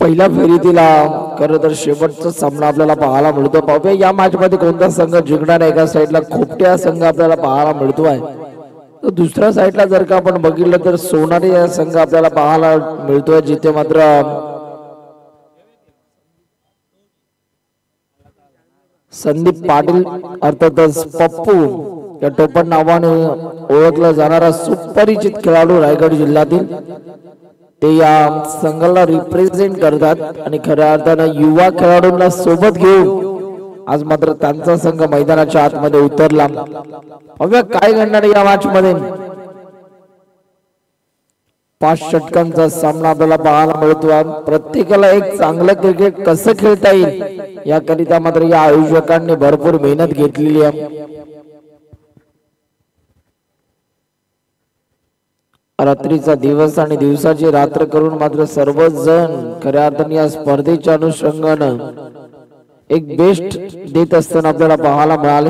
पहिल्या फेरीतील खरं तर शेवटचा सामना आपल्याला पाहायला मिळतो. पाहूया या मॅच मध्ये कोणता संघ जिंकणार आहे. एका साईडला खोपट्या संघ आपल्याला पाहायला मिळतोय, तर दुसऱ्या साईडला जर का आपण बघितलं तर सोनारी या संघ आपल्याला पाहायला मिळतोय, जिथे मात्र संदीप पाटील अर्थातच पप्पू या टोपण नावाने ओळखला जाणारा सुपरिचित खेळाडू रायगड जिल्ह्यातील ते या संघाला रिप्रेझेंट करतात आणि खऱ्या अर्थानं युवा खेळाडूंना सोबत घेऊन आज मात्र त्यांचा संघ मैदानाच्या आतमध्ये उतरला. बघा काय घडणार या मॅच मध्ये. 5 षटकांचा सामना आपल्याला पाहायला मिळतो. प्रत्येकाला एक चांगलं क्रिकेट कसं खेळता येईल याकरिता मात्र या आयोजकांनी भरपूर मेहनत घेतलेली आहे. रात्रीचा दिवस आणि दिवसाची रात्र करून मात्र सर्वजण खऱ्या अर्थाने या स्पर्धेच्या अनुषंगानं एक बेस्ट देत असताना आपल्याला पाहायला मिळाले.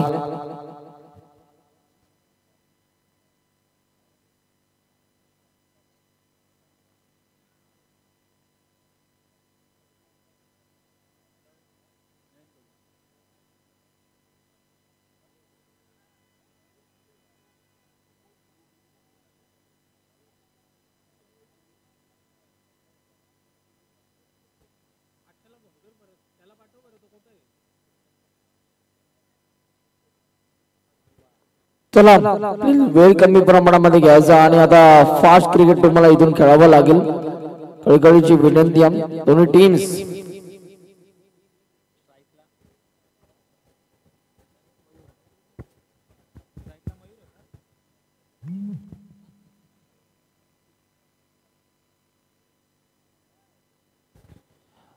चला वेळ कमी प्रमाणामध्ये घ्यायचा आणि आता फास्ट क्रिकेट तुम्हाला इथून खेळावं लागेल. कळकळीची विनंती आहे दोन्ही टीम्स.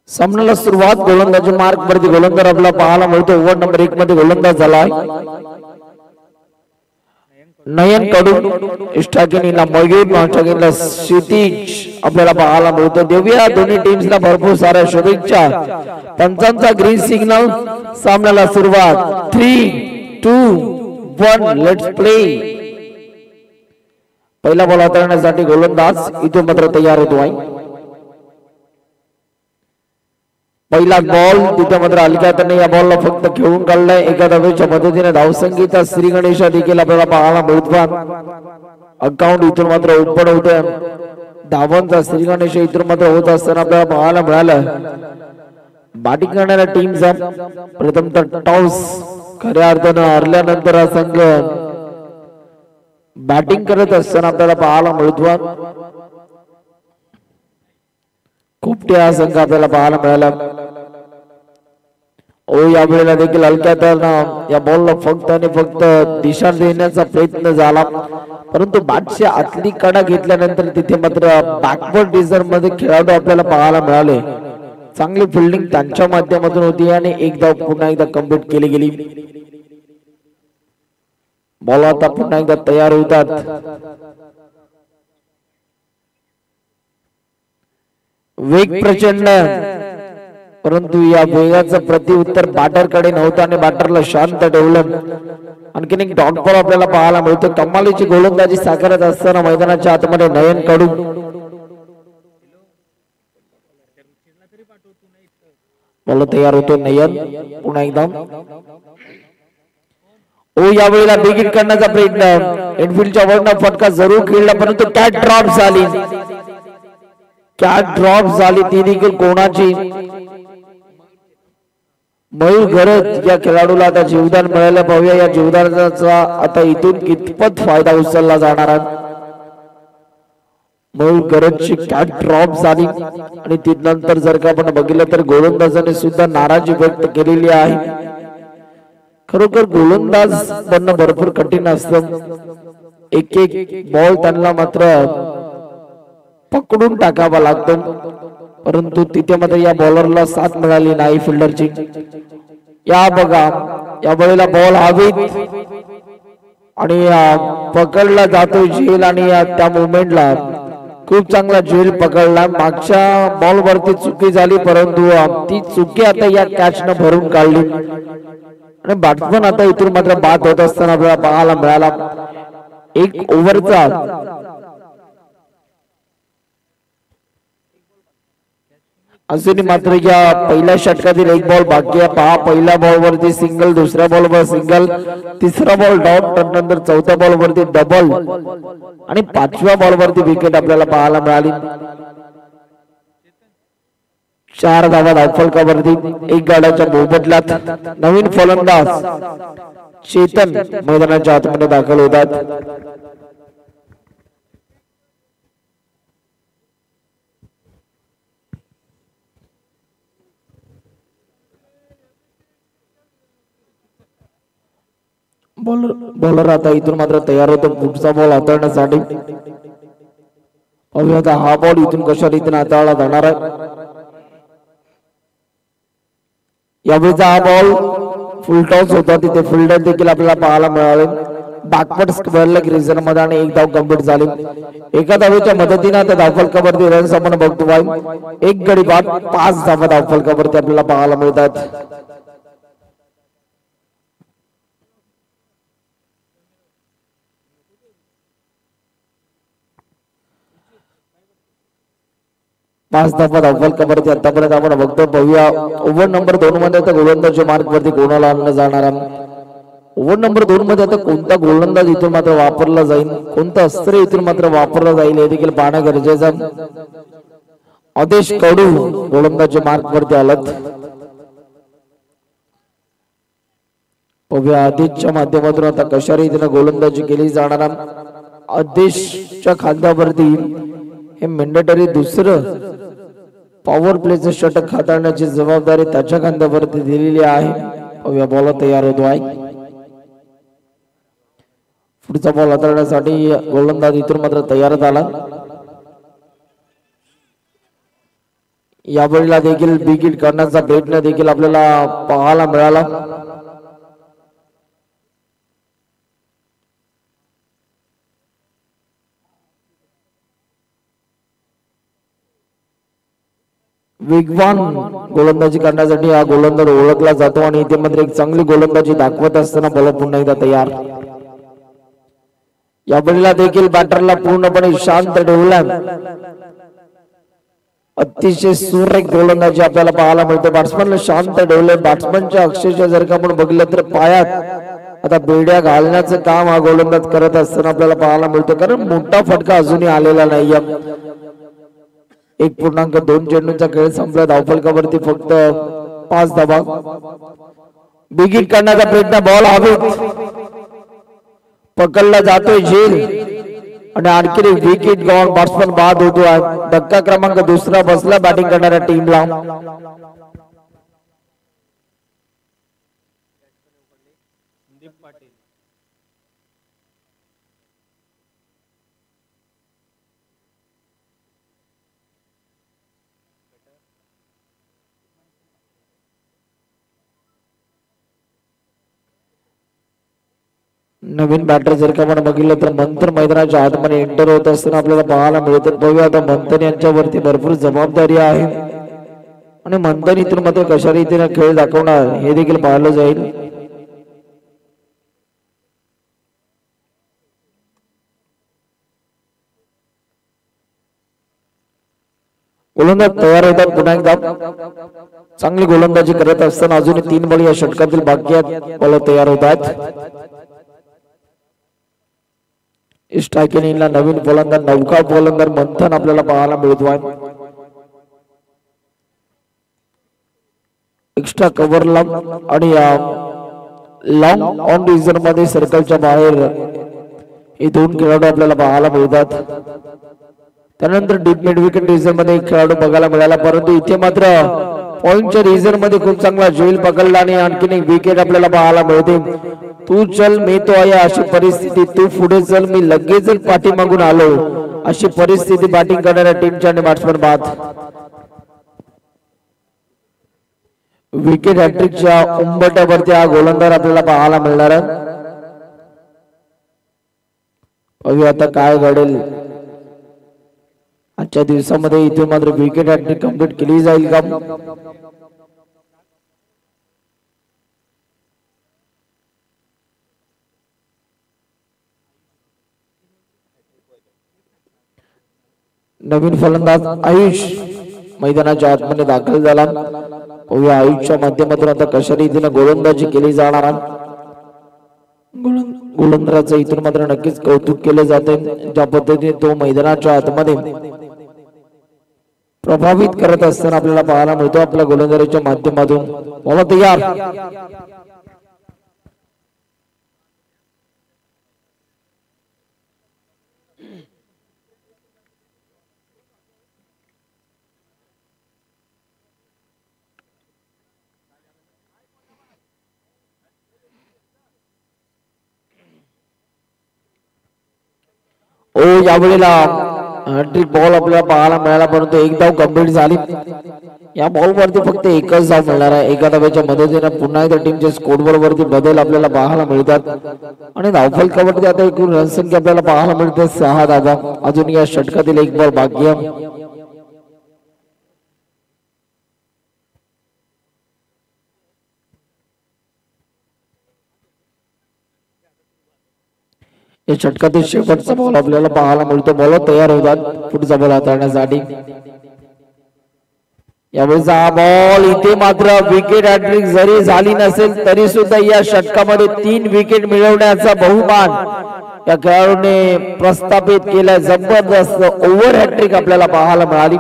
सामन्याला सुरुवात गोलंदाजी मार्क वरती गोलंदाज आपला पाहायला मिळतो. ओव्हर नंबर 1 मध्ये गोलंदाज झाला नयन कडू. स्टार्टिंगला मयूर, स्टार्टिंगला क्षितिज आपल्याला पाहायला मिळतो. देऊया दोन्ही टीम्सला भरपूर साऱ्या शुभेच्छा. पंचांचा ग्रीन सिग्नल. सामन्याला सुरुवात 3, 2, 1 लेट्स प्ले. पहिला बॉल हाताळण्यासाठी गोलंदाज इथून मात्र तयार होतोय. पहिला बॉल तिथे मात्र अलक्यातने या बॉलला फक्त खेळून काढलाय. एका धावेच्या मदतीने धावसंख्येचा श्री गणेशा देखील आपल्याला पाहायला मिळतो. अकाउंट इथून मात्र ओपन होतोय. धावांचा श्री गणेश इथून मात्र होत असताना आपल्याला पाहायला मिळालं. बॅटिंग करणाऱ्या टीमचा प्रथमतः टॉस खऱ्या अर्थानं हरल्यानंतर हा संघ बॅटिंग करत असताना आपल्याला पाहायला मिळतो. खूपट्या हा संघ आपल्याला पाहायला मिळाला. या वेळेला देखील हलक्यात या बॉलला फक्त आणि फक्त दिशा देण्याचा प्रयत्न झाला, परंतु बॅटच्या आतली कडा घेतल्यानंतर तिथे मात्र बॅकवर्ड डिझर मध्ये खेळाडू आपल्याला पाहायला मिळाले. चांगली फिल्डिंग त्यांच्या माध्यमातून होती आणि एक धाव पुन्हा एकदा कंप्लीट केली गेली. बॉल आता पुन्हा एकदा तयार होतात. वेग प्रचंड, परंतु या वेगाचं प्रत्युत्तर बॅटरकडे नव्हतं आणि बॅटरला शांत ठेवलं. आणखीन एक डॉट बॉल आपल्याला पाहायला मिळतो. कमालीची गोलंदाजी साकारत असताना मैदानाच्या आतमध्ये नयन कडू. बॉल तयार होतो नयन पुन्हा एकदा. यावेळेला बिग हिट करण्याचा प्रयत्न. इनफिल्डच्या वरनं फटका जरूर खेळला, परंतु कॅच ड्रॉप झाली. कॅच ड्रॉप झाली ती देखील कोणाची. मयूर गरज या खेळाडूला आता जीवदान मिळायला पाहूया. या जीवदानाचा आता इथून कितपत फायदा उचलला जाणार आहे. मयूर गरजची कॅच ड्रॉप झाली आणि त्यानंतर जर का आपण बघितलं तर गोलंदाजाने सुद्धा नाराजी व्यक्त केलेली आहे. खरोखर गोलंदाज बनणं भरपूर कठीण असतं. एक एक बॉल त्यांना मात्र पकडून टाकावा लागतो, परंतु तिथे मात्र या बॉलरला साथ मिळाली नाही फिल्डरची. या बघा या वेळेला बॉल हवेत आणि पकडला जातो झेल आणि त्या मुवमेंटला खूप चांगला झेल पकडला. मागच्या बॉल वरती चुकी झाली, परंतु ती चुकी आता या कॅच न भरून काढली आणि बॅट्समन आता इथून मात्र बाद होत असताना आपल्याला पाहायला मिळाला. एक ओव्हरचा अजूनही मात्र या पहिल्या षटकातील एक बॉल बाकी आहे पहा पहिल्या बॉल वरती सिंगल दुसऱ्या बॉल वर सिंगल तिसरा बॉल डॉट त्यानंतर चौथ्या बॉल वरती डबल आणि पाचव्या बॉल वरती विकेट आपल्याला पाहायला मिळाली 4 धावा धावफलकावरती एक गाड्याच्या मोबदल्यात नवीन फलंदाज चेतन मैदानाच्या आतमध्ये दाखल होतात बॉलर आता इथून मात्र तयार होतो पुढचा बॉल हाताळण्यासाठी आता हा बॉल इथून कशा रीतीने हाताळला जाणार आहे यावेळीचा हा बॉल फुल टॉस होता तिथे फिल्डर देखील आपल्याला पाहायला मिळाले बॅकवर्ड स्क्वेअर लेग रिझन मध्ये आणि एक धाव कंप्लीट झाली एका धावेच्या मदतीने आता धावफलकावरती रन्स आपण बघतोय एक गडी बाद 5 धावा धावफलकावरती आपल्याला पाहायला मिळतात पाच धावा धावफलकावरती आतापर्यंत आपण बघतो बघूया ओव्हर नंबर 2 मध्ये आता गोलंदाजी मार्क वरती कोणाला आणलं जाणार आहे ओव्हर नंबर 2 मध्ये आता कोणता गोलंदाज इथून मात्र वापरला जाईल कोणतं अस्त्र इथून मात्र वापरला जाईल हे देखील पाहणं गरजेचं आदेश कडू गोलंदाजी मार्क वरती आलात बघूया आदेशच्या माध्यमातून आता कशा रीतीने गोलंदाजी केली जाणार आदेशच्या खांद्यावरती हे मॅन्डेटरी दुसरं पॉवर प्लेचं षटक हाताळण्याची जबाबदारी त्याच्या खांद्यावरती दिलेली आहे बॉल तयार होतो आहे पुढचा बॉल हाताळण्यासाठी गोलंदाज इथून मात्र तयार झाला यावेळेला देखील बिग हिट करण्याचा प्रयत्न देखील आपल्याला पाहायला मिळाला वेगवान गोलंदाजी करण्यासाठी हा गोलंदाज ओळखला जातो आणि इथे मात्र एक चांगली गोलंदाजी दाखवत असताना बॉल पुन्हा एकदा तयार यावेळेला देखील बॅटरला पूर्णपणे शांत ठेवला अतिशय सुरेख गोलंदाजी आपल्याला पाहायला मिळते बॅट्समनला शांत ठेवले बॅट्समनच्या अक्षरशः जर का आपण बघितलं तर पायात आता बेड्या घालण्याचं काम हा गोलंदाज करत असताना आपल्याला पाहायला मिळतं कारण मोठा फटका अजूनही आलेला नाहीये 1.2 चेंडूंचा खेळ संपला धावफलकावरती फक्त 5 धावा बिग हिट करण्याचा प्रयत्न बॉल हवेत पकडला जातोय झेल आणि आणखी एक विकेट गॉन बॅट्समन बाद होतो धक्का क्रमांक 2 बसला बॅटिंग करणाऱ्या टीमला नवीन बॅटर जर का आपण बघितलं तर मंथन मैदानाच्या आतमध्ये एंटर होत असताना आपल्याला पाहायला मिळतं बघूया आता मंथन यांच्यावरती भरपूर जबाबदारी आहे आणि मंथन इथून मात्र कशा रीतीने खेळ दाखवणार हे देखील पाहिलं जाईल गोलंदाज तयार होतात पुन्हा एकदा चांगली गोलंदाजी करत असताना अजूनही 3 बॉल या षटकातील बाकी आहेत बॉल तयार होतात स्ट्रायकिंगला नवीन गोलंदाज नौका गोलंदाज मंथन आपल्याला पाहायला मिळतोय एक्स्ट्रा कव्हरला आणि लॉंग ऑन रिझन मध्ये सर्कलच्या बाहेर हे 2 खेळाडू आपल्याला पाहायला मिळतात त्यानंतर डीप मिड विकेट रिझन मध्ये एक खेळाडू बघायला मिळाला परंतु इथे मात्र पॉइंटच्या रिझन मध्ये खूप चांगला झेल पकडला आणि आणखीन एक विकेट आपल्याला पाहायला मिळते तू चल मी तो आहे अशी परिस्थिती तू पुढे चल मी लगेच पाठीमागून आलो अशी परिस्थिती बॅटिंग करणाऱ्या टीमच्या आणि बॅट्समन बाद विकेट हॅट्रिकच्या उंबरठ्यावरती हा गोलंदाज आपल्याला पाहायला मिळणार आहे आता काय घडेल आजच्या दिवसामध्ये इथे मात्र विकेट हॅट्रिक कंप्लीट केली जाईल का नवीन फलंदाज आयुष मैदानाच्या आतमध्ये दाखल झाला. पाहूया आयुषच्या माध्यमातून आता कशा रीतीने गोलंदाजी केली जाणार आहे. गोलंदाजाचं इथून मात्र नक्कीच कौतुक केले जाते. ज्या पद्धतीने तो मैदानाच्या आतमध्ये प्रभावित करत असताना आपल्याला पाहायला मिळतो आपल्या गोलंदाजाच्या माध्यमातून. बोला तयार. ओ यावेळेला हॅट्रिक बॉल आपल्याला पाहायला मिळाला, परंतु एक धाव कंप्लीट झाली. या बॉल वरती फक्त एकच धाव मिळणार आहे. एका धावेच्या मदतीने पुन्हा एकदा टीमच्या स्कोरबोर्ड वरती बदल आपल्याला पाहायला मिळतात आणि धावफलकावरती आता एकूण रनसंख्या आपल्याला पाहायला मिळते 6 धावा. अजून या षटकातील एक बॉल बाकी आहे. या षटकातील शेवटचा बॉल आपल्याला पाहायला मिळतो. बॉल तयार होतात पुढचा बॉल हाताळण्यासाठी. यावेळेचा हा बॉल इथे मात्र विकेट हॅट्रिक जरी झाली नसेल तरी सुद्धा या षटकामध्ये 3 विकेट मिळवण्याचा बहुमान या खेळाडूने प्रस्थापित केला. जबरदस्त ओव्हर हॅट्रिक आपल्याला पाहायला मिळाली.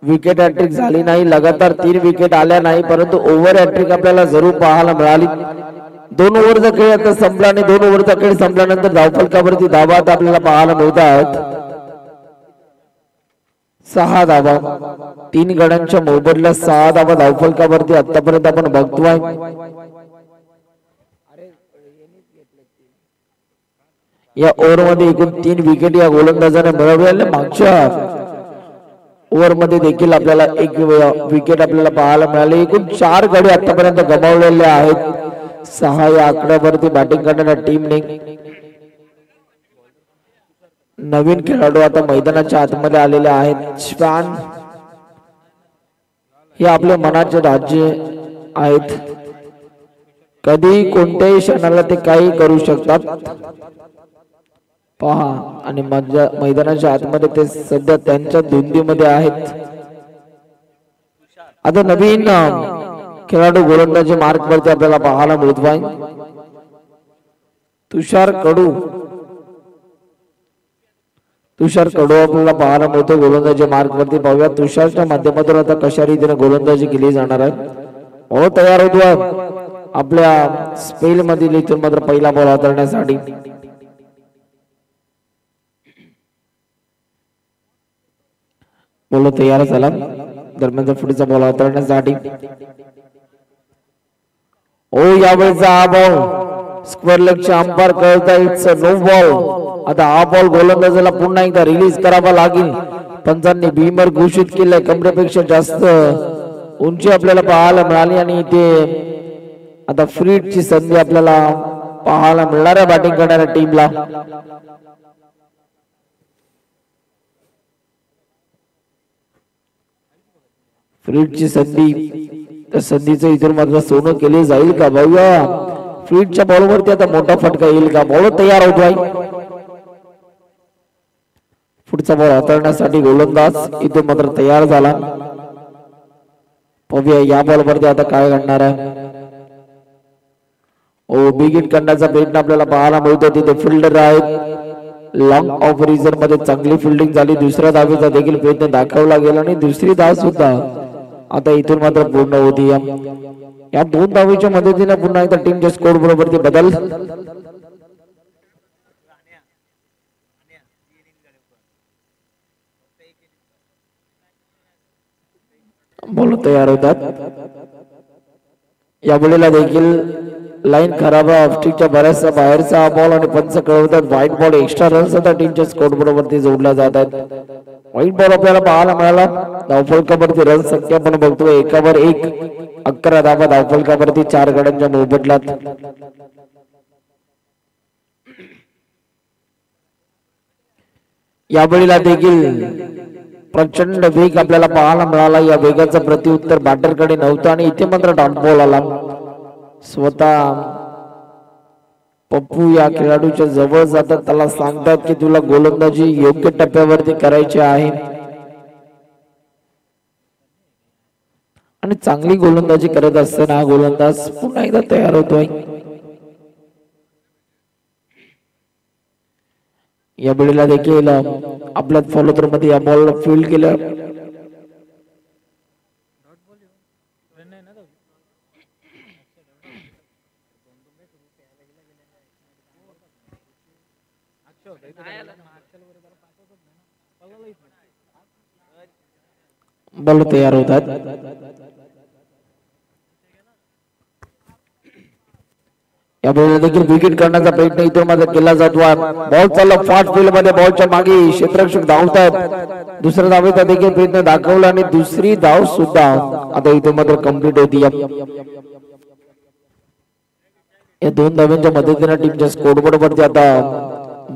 विकेट हॅट्रिक झाली नाही, लगातार 3 विकेट आल्या नाही, परंतु ओव्हर हॅट्रिक आपल्याला जरूर पाहायला मिळाली. 2 ओव्हरचा खेळ आता संपला आणि 2 ओव्हरचा खेळ संपल्यानंतर धावफलकावरती धावा आपल्याला पाहायला मिळतात 6 धावा. 3 गड्यांच्या मोबदल्यात 6 धावा धावफलकावरती आतापर्यंत आपण बघतोय. या ओव्हर मध्ये एकूण 3 विकेट या गोलंदाजाने मिळवलेल्या. मागच्या ओव्हर मध्ये देखील आपल्याला 1 विकेट आपल्याला पाहायला मिळाले. एकूण 4 गडी आतापर्यंत गमावलेले आहेत. 6 या आकड्यावरती बॅटिंग करणाऱ्या टीमने. नवीन खेळाडू आता मैदानाच्या आतमध्ये आलेले आहेत. श्वान हे आपले मनाचे राज्य आहेत. कधी कोणत्याही क्षणाला ते काही करू शकतात पहा. आणि मैदानाच्या आतमध्ये ते सध्या त्यांच्या धुंदीमध्ये आहेत. आता नवीन खेळाडू गोलंदाजी मार्क वरती आपल्याला पाहायला मिळतोय. तुषार कडू आपल्याला पाहायला मिळतो गोलंदाजी मार्क वरती. पाहूया तुषारच्या माध्यमातून आता कशा रीतीने गोलंदाजी केली जाणार आहे. बॉल तयार होतोय आपल्या स्पेल मधील इथून मात्र पहिला बॉल हाताळण्यासाठी. बॉल तयार झाला. दरम्यानचा पुढचा बॉल हाताळण्यासाठी. ओ यावेळेचा हा बॉल स्क्वेअर लेगच्या अंपायर कळता इट्स नो बॉल. आता हा बॉल गोलंदाजाला पुन्हा एकदा रिलीज करावा लागेल. पंचांनी बीमर घोषित केलंय. कमरेपेक्षा जास्त उंची आपल्याला पाहायला मिळाली आणि इथे आता फ्री हिटची संधी आपल्याला पाहायला मिळणार आहे बॅटिंग करणाऱ्या टीमला. फ्री हिटची संधी, त्या संधीचं इथून मात्र सोनं केले जाईल का बघूया. फ्री हिटच्या बॉलवरती आता मोठा फटका येईल का. बॉल तयार होतोय. पुढचा बॉल हाताळण्यासाठी गोलंदाज इथून मात्र तयार झाला. पाहूया या बॉलवरती आता काय घडणार आहे. ओ बिग हिट करण्याचा प्रयत्न आपल्याला पाहायला मिळतो. तिथे फिल्डर आहेत. लॉंग ऑफ रिझर्व मध्ये चांगली फिल्डिंग झाली. दुसऱ्या धावेचा देखील प्रयत्न दाखवला गेला आणि दुसरी धाव सुद्धा आता इथून मात्र पूर्ण होती. या 2 धावेच्या मदतीने पुन्हा एकदा टीमच्या स्कोर बरोबर बदल. बॉल तयार होतात. या वेळेला देखील लाईन खराब आहे. ऑफस्टिकच्या बऱ्याचसा बाहेरचा बॉल आणि पंच कळवतात व्हाईट बॉल. एक्स्ट्रा रन्स आता टीमच्या स्कोर बरोबर जोडल्या जातात. व्हाईट बॉल आपल्याला पाहायला मिळाला. धावफलकावरती रन संख्या पण बघतोय 1/1. 11 धावा धावफलकावरती 4 गड्यांच्या मोबदल्यात. यावेळेला देखील प्रचंड वेग आपल्याला पाहायला मिळाला. या वेगाचा प्रत्युत्तर बॅटरकडे नव्हतं आणि इथे मात्र डॉट बॉल आला. स्वतः पप्पू या खेळाडूच्या जवळ जातात. त्याला सांगतात की तुला गोलंदाजी योग्य टप्प्यावरती करायची आहे. आणि चांगली गोलंदाजी करत असताना गोलंदाज पुन्हा एकदा तयार होतोय. या वेळेला देखील आपल्या फॉलो थ्रो मध्ये या बॉल फील्ड केलं. बॉल तयार होतात. या बॉलला देखील विकेट करण्याचा प्रयत्न इथून मात्र केला जातो. बॉल चालला फास्ट फील्ड मध्ये, बॉलच्या मागे क्षेत्ररक्षक धावतात. दुसऱ्या धावेचा देखील प्रयत्न दाखवला आणि दुसरी धाव सुद्धा आता इथून मात्र कंप्लीट होती. या दोन धावांच्या मदतीने टीमच्या स्कोरबोर्ड वरती आता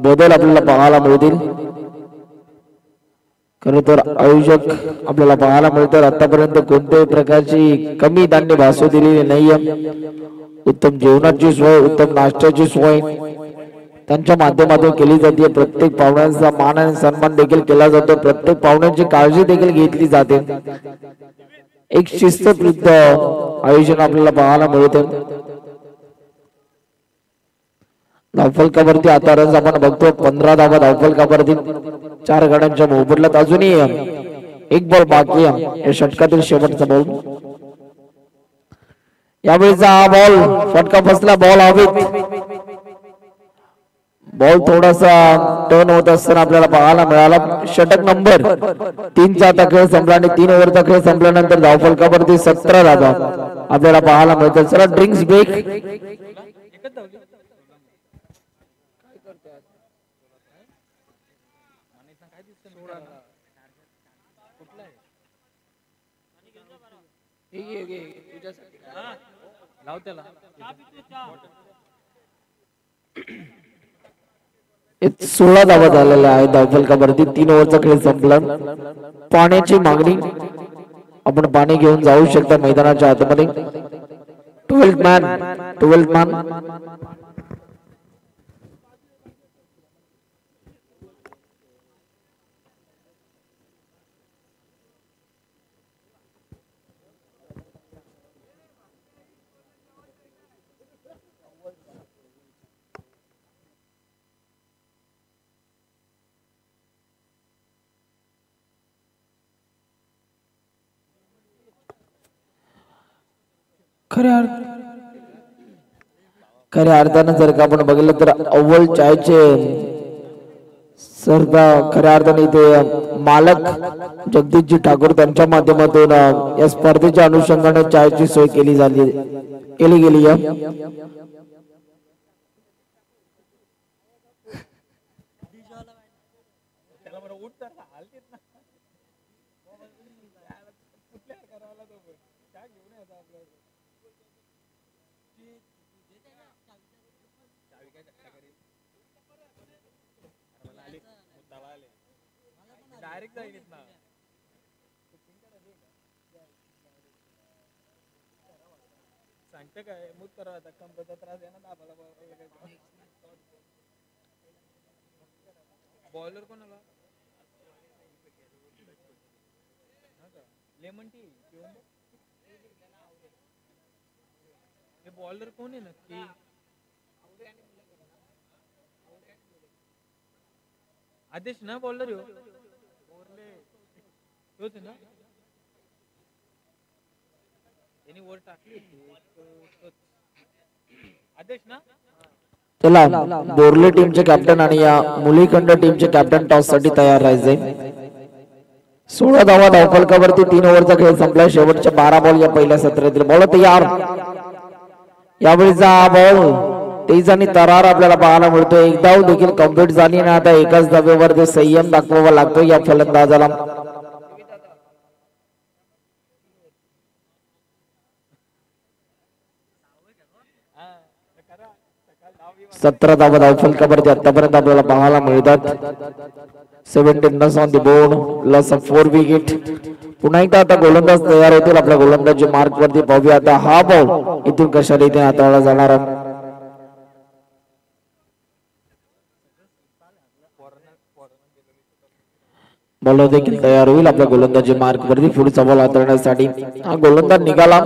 बदल आपल्याला पाहायला मिळतील. खर तर आयोजक आपल्याला पाहायला मिळतात आतापर्यंत कोणत्याही प्रकारची कमी धान्य भासू दिलेली नाहीये. उत्तम जेवणाची सोय, उत्तम नाश्त्याची सोय त्यांच्या माध्यमातून केली जाते. प्रत्येक पाहुण्यांचा मान आणि सन्मान देखील केला जातो. प्रत्येक पाहुण्यांची काळजी देखील घेतली जाते. एक शिस्तबद्ध आयोजन आपल्याला पाहायला मिळते. धावफलकावरती आता रन्स आपण बघतो 15 धावा धावफलकावरती 4 गड्यांच्या मोबदल्यात अजूनही एक बॉल बाकी आहे. या षटकातील शेवटचा बॉल. यावेळीचा हा बॉल फटका बसला, बॉल हवेत. बॉल थोडासा टर्न होत असताना आपल्याला पाहायला मिळाला. षटक नंबर 3 चा आता खेळ संपला आणि 3 ओव्हरचा खेळ संपल्यानंतर धावफलकावरती 17 धावा आपल्याला पाहायला मिळतात. चला ड्रिंक्स ब्रेक. एक 16 धावा झालेल्या आहेत धावफलकावरती. 3 ओव्हरचा खेळ संपला. पाण्याची मागणी, आपण पाणी घेऊन जाऊ शकता मैदानाच्या आतमध्ये. 12th मॅन खऱ्या अर्थानं जर का आपण बघितलं तर अव्वल चायचे सरदार खऱ्या अर्थाने इथे मालक जगदीशजी ठाकूर त्यांच्या माध्यमातून या स्पर्धेच्या अनुषंगाने चायची सोय केली गेली आहे. बॉलर कोणाला लेमन टी हे बॉलर कोण आहे नक्की? आदेश ना बॉलर होत ना त्यांनी वर टाकली आदेश ना. चला बोर्ले टीमचे कॅप्टन आणि या मुलीखंड टीमचे कॅप्टन टॉस साठी तयार राहायचे. 16 धावा धावफलकावरती. 3 ओव्हरचा खेळ संपला. शेवटच्या 12 बॉल या पहिल्या सत्रातील. बॉल तयार. यावेळीचा हा बॉल तेज आणि तरार आपल्याला पाहायला मिळतो. एक धाव देखील कंप्लीट झाली आणि आता एकाच धावेवर संयम दाखवावा लागतो या फलंदाजाला. 17 धावा धावफलकावरती आतापर्यंत आपल्याला पाहायला मिळतात. 17 runs on the board, loss of 4 wicket. पुन्हा एकदा आता गोलंदाज तयार होतील. आपल्या गोलंदाजी मार्क वरती पाहूया आता हा बॉल इथून कशा रीतीने हाताळला जाणार. बॉलर देखील तयार होईल आपल्या गोलंदाजी मार्क वरती पुढचा बॉल हाताळण्यासाठी. हा गोलंदाज निघाला,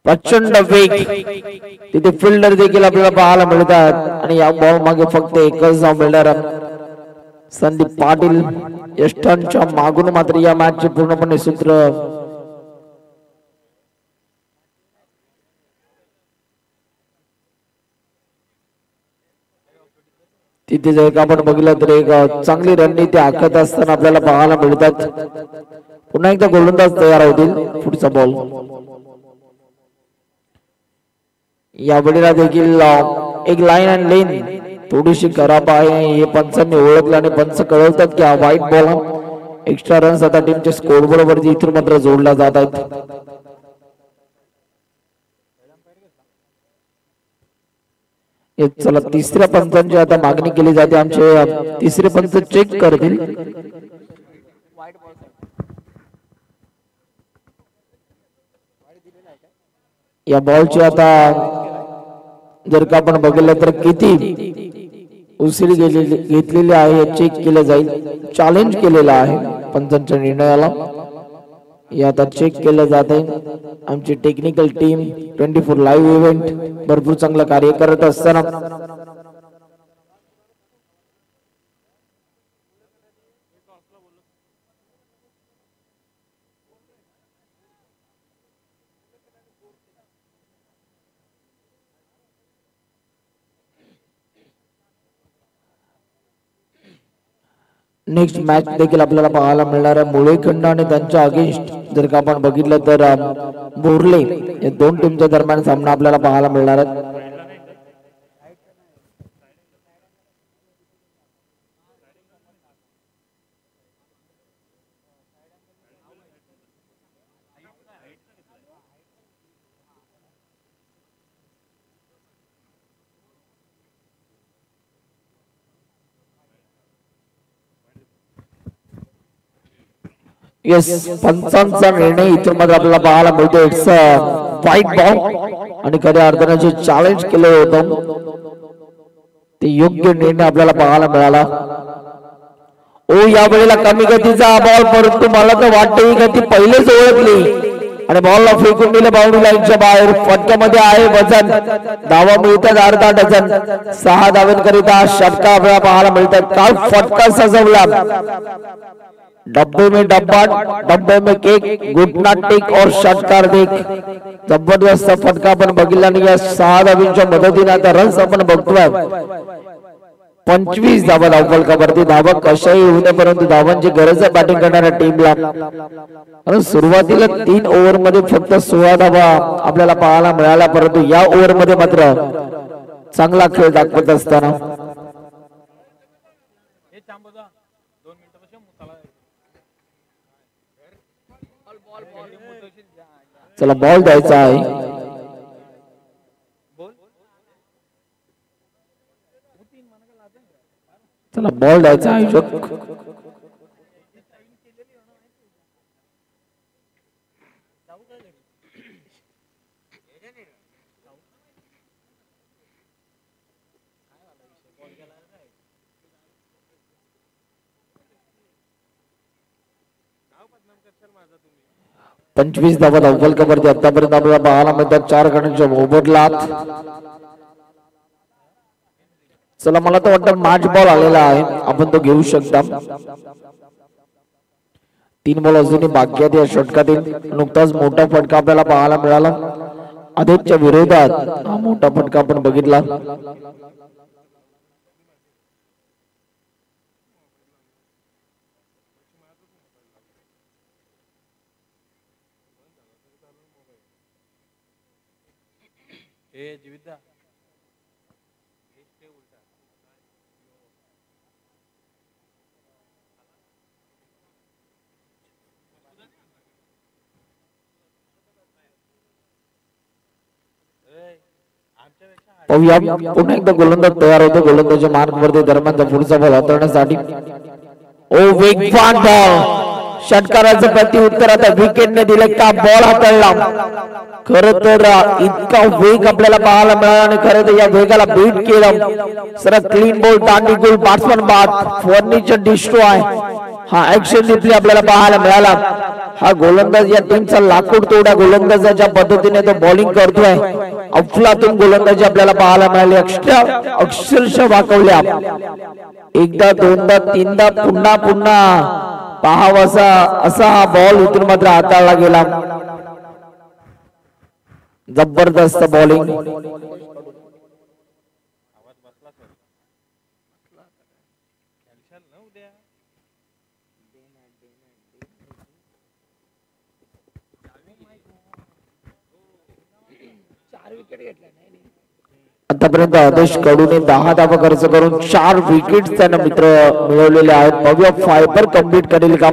प्रचंड वेग, तिथे फिल्डर देखील आपल्याला पाहायला मिळतात आणि या बॉल मागे फक्त एकच धाव मिळणार. संदीप पाटील यष्टांच्या मागून मात्र या मॅचचे पूर्णपणे सूत्र तिथे जर का आपण बघितलं तर एक चांगली रणनीती आखत असताना आपल्याला पाहायला मिळतात. पुन्हा एकदा गोलंदाज तयार होतील. पुढचा बॉल या वेळेला देखील एक लाईन अँड लेन थोडीशी खराब आहे हे पंचांनी ओळखलं आणि पंच कळवतात की हा वाईट बॉल. एक्स्ट्रा रन्स आता टीमच्या स्कोरबोर्ड वरती इथून मात्र जोडला जात आहेत. चला तिसऱ्या पंचांची आता मागणी केली जाते. आमचे तिसरे पंच चेक करतील. या बॉलची आता जर का आपण बघितलं तर किती उशिरी घेतलेली आहे चेक केलं जाईल. चॅलेंज केलेलं आहे पंचांच्या निर्णयाला. हे आता चेक केलं जात आहे. आमची टेक्निकल टीम 24 लाईव्ह इव्हेंट भरपूर चांगलं कार्य करत असताना नेक्स्ट मॅच देखील आपल्याला पाहायला मिळणार आहे. मुळेखंड आणि त्यांच्या अगेन्स्ट जर का आपण बघितलं तर बोरले या दोन टीमच्या दरम्यान सामना आपल्याला पाहायला मिळणार आहे. येस, पंचांचा निर्णय इथून मात्र आपल्याला पाहायला मिळतो. इट्स वाईट बॉल आणि खऱ्या अर्थाने जे चॅलेंज केलं होतं ते योग्य निर्णय आपल्याला पाहायला मिळाला. ओ या वेळेला कमी गतीचा बॉल, परंतु मला तर वाटतं ही गती पहिलेच ओळखली आणि बॉलला फेकून दिलं बाउंड्री लाईनच्या बाहेर. फटक्यामध्ये आहे वजन, धावा मिळतात अर्धा डझन. 6 धावांकरिता षटका आपल्याला पाहायला मिळतात. काल फटका सजवला. डब्बे में डब्बा, डब्बे में केक, गुटना टेक और षटकार देख. जबरदस्त फटका आपण बघितला आणि या 6 धावांच्या मदतीने आता रन्स आपण बघतोय. 25 धावा धावफलकावरती. धावा कशाही होऊ नये परंतु धावांची गरज आहे बॅटिंग करणाऱ्या टीमला. आणि सुरुवातीला 3 ओव्हर मध्ये फक्त 16 धावा आपल्याला पाहायला मिळाल्या, परंतु या ओव्हर मध्ये मात्र चांगला खेळ दाखवत असताना चला बॉल द्यायचा आहे. चला बॉल द्यायचा आहे. पंचवीस धावा धावफलकावरती आतापर्यंत आपल्याला पाहायला मिळतात. 4 गड्यांच्या ओव्हरला. चला मला तर वाटतं मॅच बॉल आलेला आहे, आपण तो घेऊ शकता. 3 बॉल अजूनही बाकी आहेत या षटकातील. नुकताच मोठा फटका आपल्याला पाहायला मिळाला आदित्यच्या विरोधात. हा मोठा फटका आपण बघितला. पुन्हा एकदा गोलंदाज तयार होतो. गोलंदाजच्या मार्क वरती दरम्यानचा पुढचा बॉल हाताळण्यासाठी. ओ वेगवान बॉल, षटकाराचं प्रत्युत्तर आता विकेटने दिले का बॉल हाताळला खरं तर इतका वेग आपल्याला पाहायला मिळाला आणि खरं तर या वेगाला बीट केलं सर क्लीन बॉल दांडी गोल बॅट्समन बाद फर्निचर डिस्ट्रॉय हा ऍक्शन रिप्ले आपल्याला पाहायला मिळाला हा गोलंदाज या टीमचा लाकूड तोडा गोलंदाजाच्या पद्धतीने तो बॉलिंग करतोय अफलातून गोलंदाजी आपल्याला पाहायला मिळाली अक्षरशः वाकवल्या एकदा दोनदा तीनदा पुन्हा पुन्हा पाहावासा असा हा बॉल इथून मात्र हाताळला गेला जबरदस्त बॉलिंग आतापर्यंत आदेश कडूने 10 धावा खर्च करून 4 विकेट त्यांना मित्र मिळवलेले आहेत भव्य फायबर कंप्लीट करेल का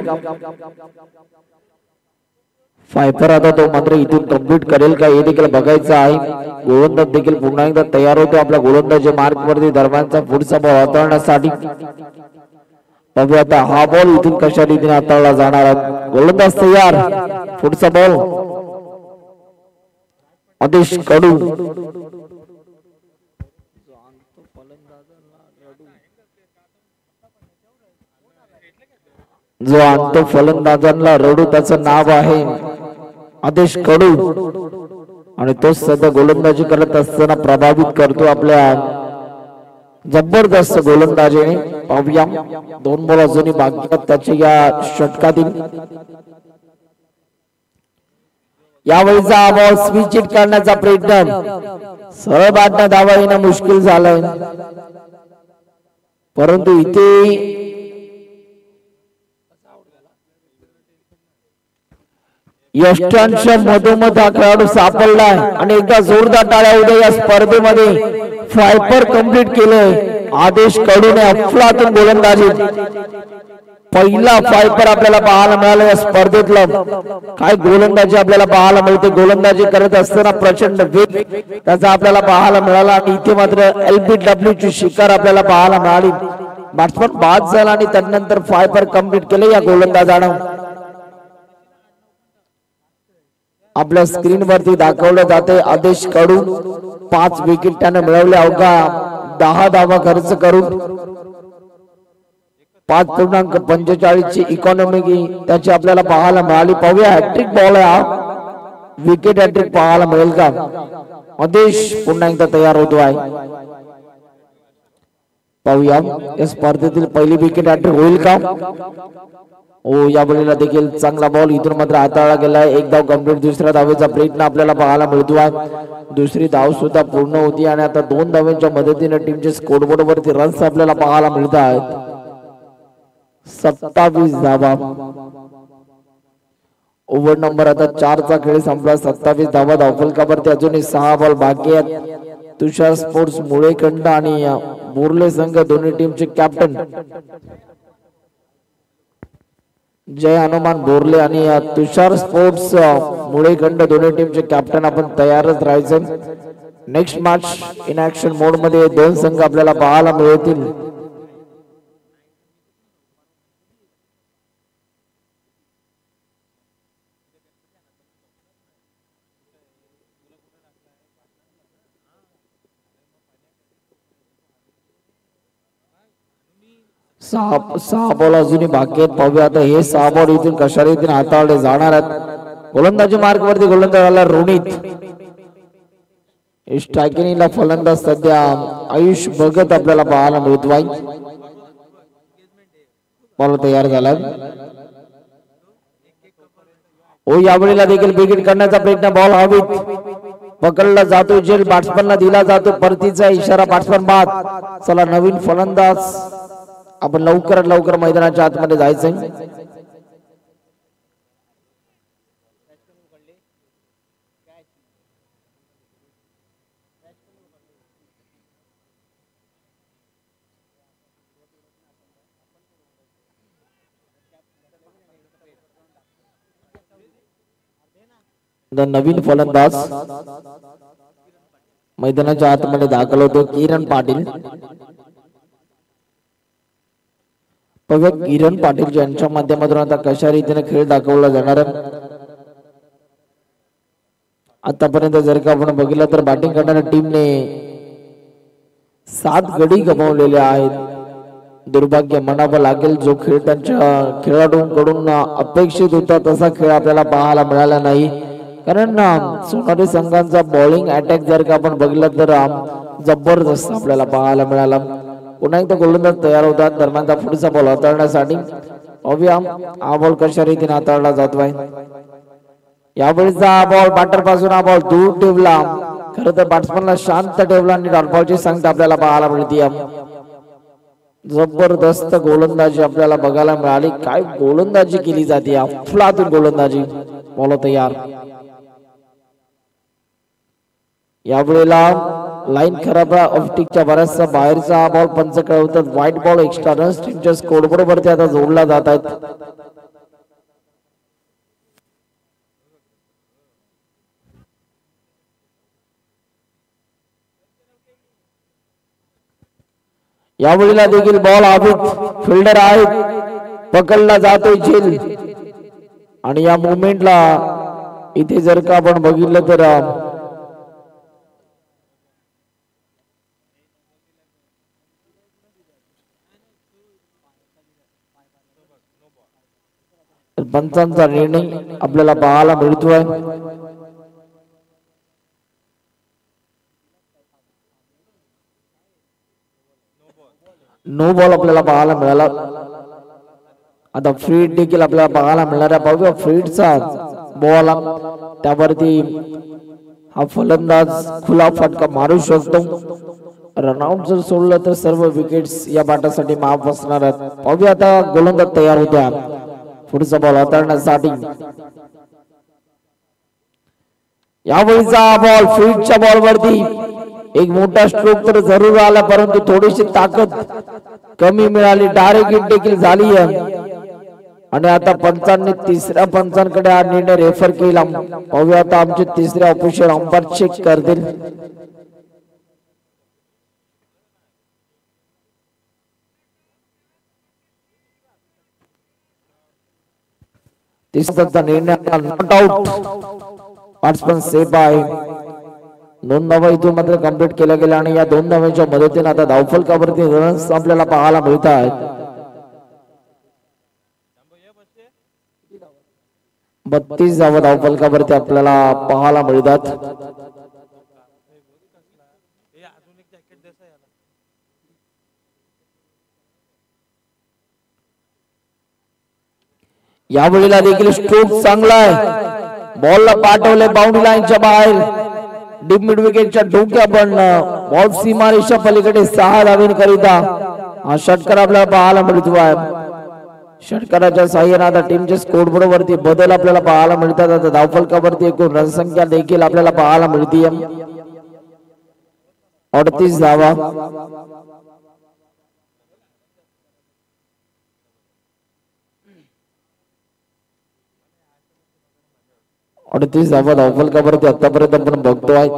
फायबर आता तो मात्र इथून कंप्लीट करेल का हे देखील बघायचं आहे गोलंदाज देखील पुन्हा एकदा तयार होतो आपल्या गोलंदाजी मार्क वरती दरम्यानचा पुढचा बॉल हाताळण्यासाठी बघूया आता हा बॉल इथून कशा रीतीने हाताळला जाणार आहे गोलंदाज तयार पुढचा बॉल आदेश कडू जो आणतो फलंदाजांना रडू त्याचं नाव आहे आदेश कडू आणि तो सध्या गोलंदाजी करत असताना प्रभावित करतो आपल्या जबरदस्त गोलंदाजीने पाहूया 2 बॉल अजूनही बाकी आहेत त्याची या षटकातील यावेळीचा हा बॉल स्विच हिट करण्याचा प्रयत्न सरळ बाटना धावा येणं मुश्किल झालंय परंतु इथे यष्टांच्या मधोमध हा खेळाडू सापडलाय आणि एकदा जोरदार टाळ्या उद्या या स्पर्धेमध्ये फायपर कंप्लीट केलंय आदेश कडूने अफलातून गोलंदाजी पहिला फायपर आपल्याला पाहायला मिळाला या स्पर्धेतलं काय गोलंदाजी आपल्याला पाहायला मिळते गोलंदाजी करत असताना प्रचंड वेग त्याचा आपल्याला पाहायला मिळाला आणि इथे मात्र LBW ची शिकार आपल्याला पाहायला मिळाली बॅट्समन बाद झाला आणि त्यानंतर फायपर कंप्लीट केले या गोलंदाजानं आपल्या स्क्रीन वरती दाखवलं जाते आदेश कडू 5 विकेट त्याने मिळवले अवघा 10 धावा खर्च करून 5.45 ची इकॉनॉमी त्याची आपल्याला पाहायला मिळाली पाहूया हॅट्रिक बॉल आहे हा विकेट हॅट्रिक पाहायला मिळेल का आदेश पुन्हा एकदा तयार होतो आहे पाहूया या स्पर्धेतील पहिली विकेट हॅट्रिक होईल का या बॉलला देखील चांगला बॉल इथून मात्र हाताळला गेलाय एक धाव कंप्लीट दुसऱ्या धावेचा प्रयत्न आपल्याला पाहायला मिळतोय दुसरी धाव सुद्धा पूर्ण होती आणि आता 2 धावांच्या मदतीने टीमच्या स्कोरबोर्ड वरती रन्स आपल्याला पाहायला मिळत आहेत 27 धावा ओव्हर नंबर आता 4 चा खेळ संपला 27 धावा धावफलकावरती अजूनही 6 बॉल बाकी आहेत तुषार स्पोर्ट्स मुळेखंड आणि बोर्ले संघ दोन्ही टीमचे कॅप्टन जय हनुमान बोर्ले आणि तुषार स्पोर्ट्स मुळेखंड दोन्ही टीमचे कॅप्टन आपण तयारच राहायचं नेक्स्ट मॅच इन ऍक्शन मोड मध्ये 2 संघ आपल्याला पाहायला मिळतील सहा बॉल अजूनही बाकी आहेत पाहूया आता हे 6 बॉल इथून कशा रीतीने हाताळले जाणार आहेत गोलंदाजी मार्ग वरती गोलंदाजाला रोनित स्ट्रायकिंगला फलंदाज सध्या आयुष भगत आपल्याला पाहायला मिळतोय बॉल तयार झाला यावेळेला देखील विकेट करण्याचा प्रयत्न बॉल हवेत पकडला जातो जेल बॅट्समनला दिला जातो परतीचा इशारा बॅट्समन बाद चला नवीन फलंदाज आपण लवकरात लवकर मैदानाच्या आतमध्ये जायचंय नवीन फलंदाज मैदानाच्या आतमध्ये दाखल होतो किरण पाटील बघा किरण पाटील यांच्या माध्यमातून आता कशा रीतीने खेळ दाखवला जाणार आहे. आतापर्यंत जर का आपण बघितलं तर बॅटिंग करणाऱ्या टीमने 7 गडी गमावलेले आहेत. दुर्भाग्य म्हणावं लागेल, जो खेळ त्यांच्या खेळाडूंकडून अपेक्षित होता तसा खेळ आपल्याला पाहायला मिळाला नाही. कारण सोनारी संघांचा बॉलिंग अटॅक जर का आपण बघितलं तर जबरदस्त आपल्याला पाहायला मिळाला. पुन्हा एकदा गोलंदाज तयार होतात. दरम्यानचा पुढचा बॉल हाताळण्यासाठी पाहूया हा बॉल कशा रीतीने हाताळला जातोय. यावेळीचा हा बॉल बॅटर पासून हा बॉल दूर ठेवला. खरं तर बॅट्समनला शांत ठेवला आणि डॉट बॉलची संख्या आपल्याला पाहायला मिळते. जबरदस्त गोलंदाजी आपल्याला बघायला मिळाली. काय गोलंदाजी केली जाते, अफलातून गोलंदाजी. बॉल तयार. यावेळेला लाईन खराब ऑप्टिकच्या बऱ्याचसा बाहेरचा बॉल पंच कळवतात. व्हाईट बॉल एक्स्ट्रा रन्स टीमच्या स्कोरबोर्ड वरती आता जोडला जात आहेत. यावेळेला देखील बॉल हवेत, फिल्डर आहेत, पकडला जातोय झेल. आणि या मुवमेंटला इथे जर का आपण बघितलं तर पंचांचा निर्णय आपल्याला पाहायला मिळतोय. नो बॉल आपल्याला पाहायला मिळाला. आता फ्री देखील आपल्याला पाहायला मिळणार आहे. पाहूया फ्रीडचा बॉल, त्यावरती हा फलंदाज खुला फटका मारू शकतो. रनआउट जर सोडलं तर सर्व विकेट्स या बॅटरसाठी माफ असणार आहेत. पाहूया आता गोलंदाज तयार होत्या पुढचा बॉल हाताळण्यासाठी. यावेळीचा बॉल फ्रीडच्या बॉल वरती एक मोठा स्ट्रोक तर जरूर आला, परंतु थोडीशी ताकद कमी मिळाली. डायरेक्ट हिट देखील झाली आणि आता पंचांनी तिसऱ्या पंचांकडे हा निर्णय रेफर केला. पाहूया आता आमचे तिसऱ्या ऑफिशियल अंपायर चेक करतील. तिसरा निर्णय नॉट आउट. बॅट्समन सेफ आहे. 2 धावा इथून मात्र कंप्लीट केल्या गेल्या आणि या 2 धावांच्या मदतीने आता धावफलकावरती रन्स आपल्याला पाहायला मिळत आहेत. 32 धावा धावफलकावरती आपल्याला पाहायला मिळतात. यावेळेला देखील स्ट्रोक चांगला आहे. बॉलला पाठवले बाउंड्री लाईनच्या बाहेर. डीप मिड विकेटच्या डोक्या पण बॉल सीमारेषा पलीकडे 6 धावेकरिता हा षटकार आपल्याला पाहायला मिळतो आहे. षटकाराच्या साह्याने आता टीमच्या स्कोरबोर्ड वरती बदल आपल्याला पाहायला मिळतात. आता धावफलकावरती एकूण रनसंख्या देखील आपल्याला पाहायला मिळते 38 धावा. धावफलकावरती आतापर्यंत आपण बघतोय.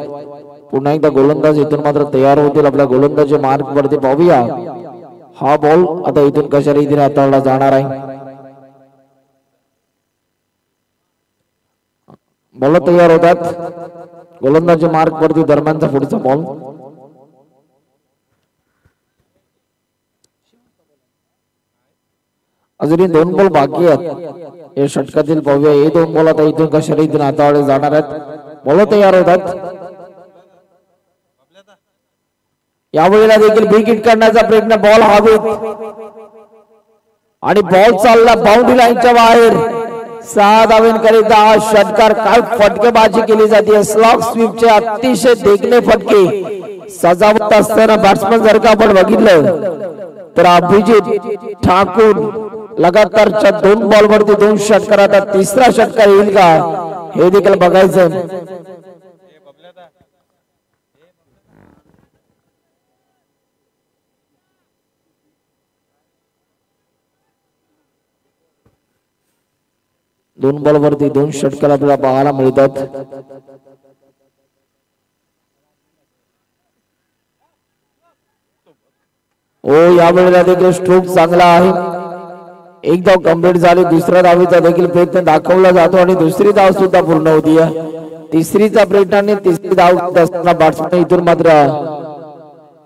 पुन्हा एकदा गोलंदाज इथून मात्र तयार होतील आपल्या गोलंदाजी मार्क वरती. पाहूया हा बॉल आता इथून कशा रीतीने हाताळला जाणार आहे. बॉल तयार होतात. गोलंदाजी मार्क वरती दरम्यानचा पुढचा बॉल. अजूनही 2 बॉल बाकी आहेत या षटकातील. पाहूया हे 2 बॉल आता इथून कशा रीतीने हाताळले जाणार आहेत. बॉल तयार होतात. यावेळेला देखील बिग हिट करण्याचा प्रयत्न. बॉल हवेत आणि बॉल चालला बाउंड्री लाईनच्या बाहेर. 6 धावेकरिता हा षटकार. काय फटकेबाजी केली जाते. स्लॉग स्वीपचे अतिशय देखणे फटके सजावट असताना बॅट्समन जर का आपण बघितलं तर अभिजित ठाकूर लगातारच्या 2 बॉल वरती 2 षटकार. आता तिसरा षटकार येईल का हे देखील बघायचं. दोन बॉल वरती 2 षटकार आपल्याला पाहायला मिळतात. ओ यावेळेला देखील स्ट्रोक चांगला आहे. एक धाव कंप्लीट झाली, दुसऱ्या धावीचा देखील प्रयत्न दाखवला जातो आणि दुसरी धाव सुद्धा पूर्ण होती. तिसरीचा प्रयत्न आणि तिसरी धाव असताना बॅट्समन इथून मात्र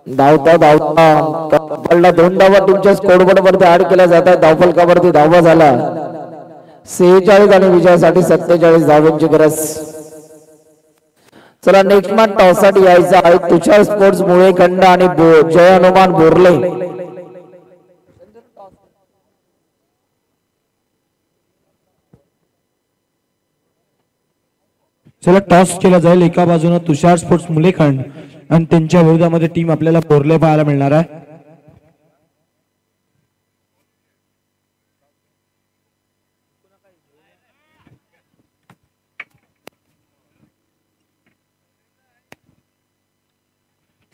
धावता धावता दोन धावा तुमच्या स्कोरबोर्ड वरती ऍड केल्या जातात. धावफलकावरती धावा झाला 46 आणि विजयासाठी 47 धावांची गरज. चला नेक्स्ट मॅच टॉससाठी यायचा आहे तुषार स्पोर्ट्स मुळे खंड आणि जय हनुमान बोरले. चला टॉस केला जाईल. एका बाजूने तुषार स्पोर्ट्स मुलेखंड आणि त्यांच्या विरोधामध्ये टीम आपल्याला बोरले पाहायला मिळणार आहे.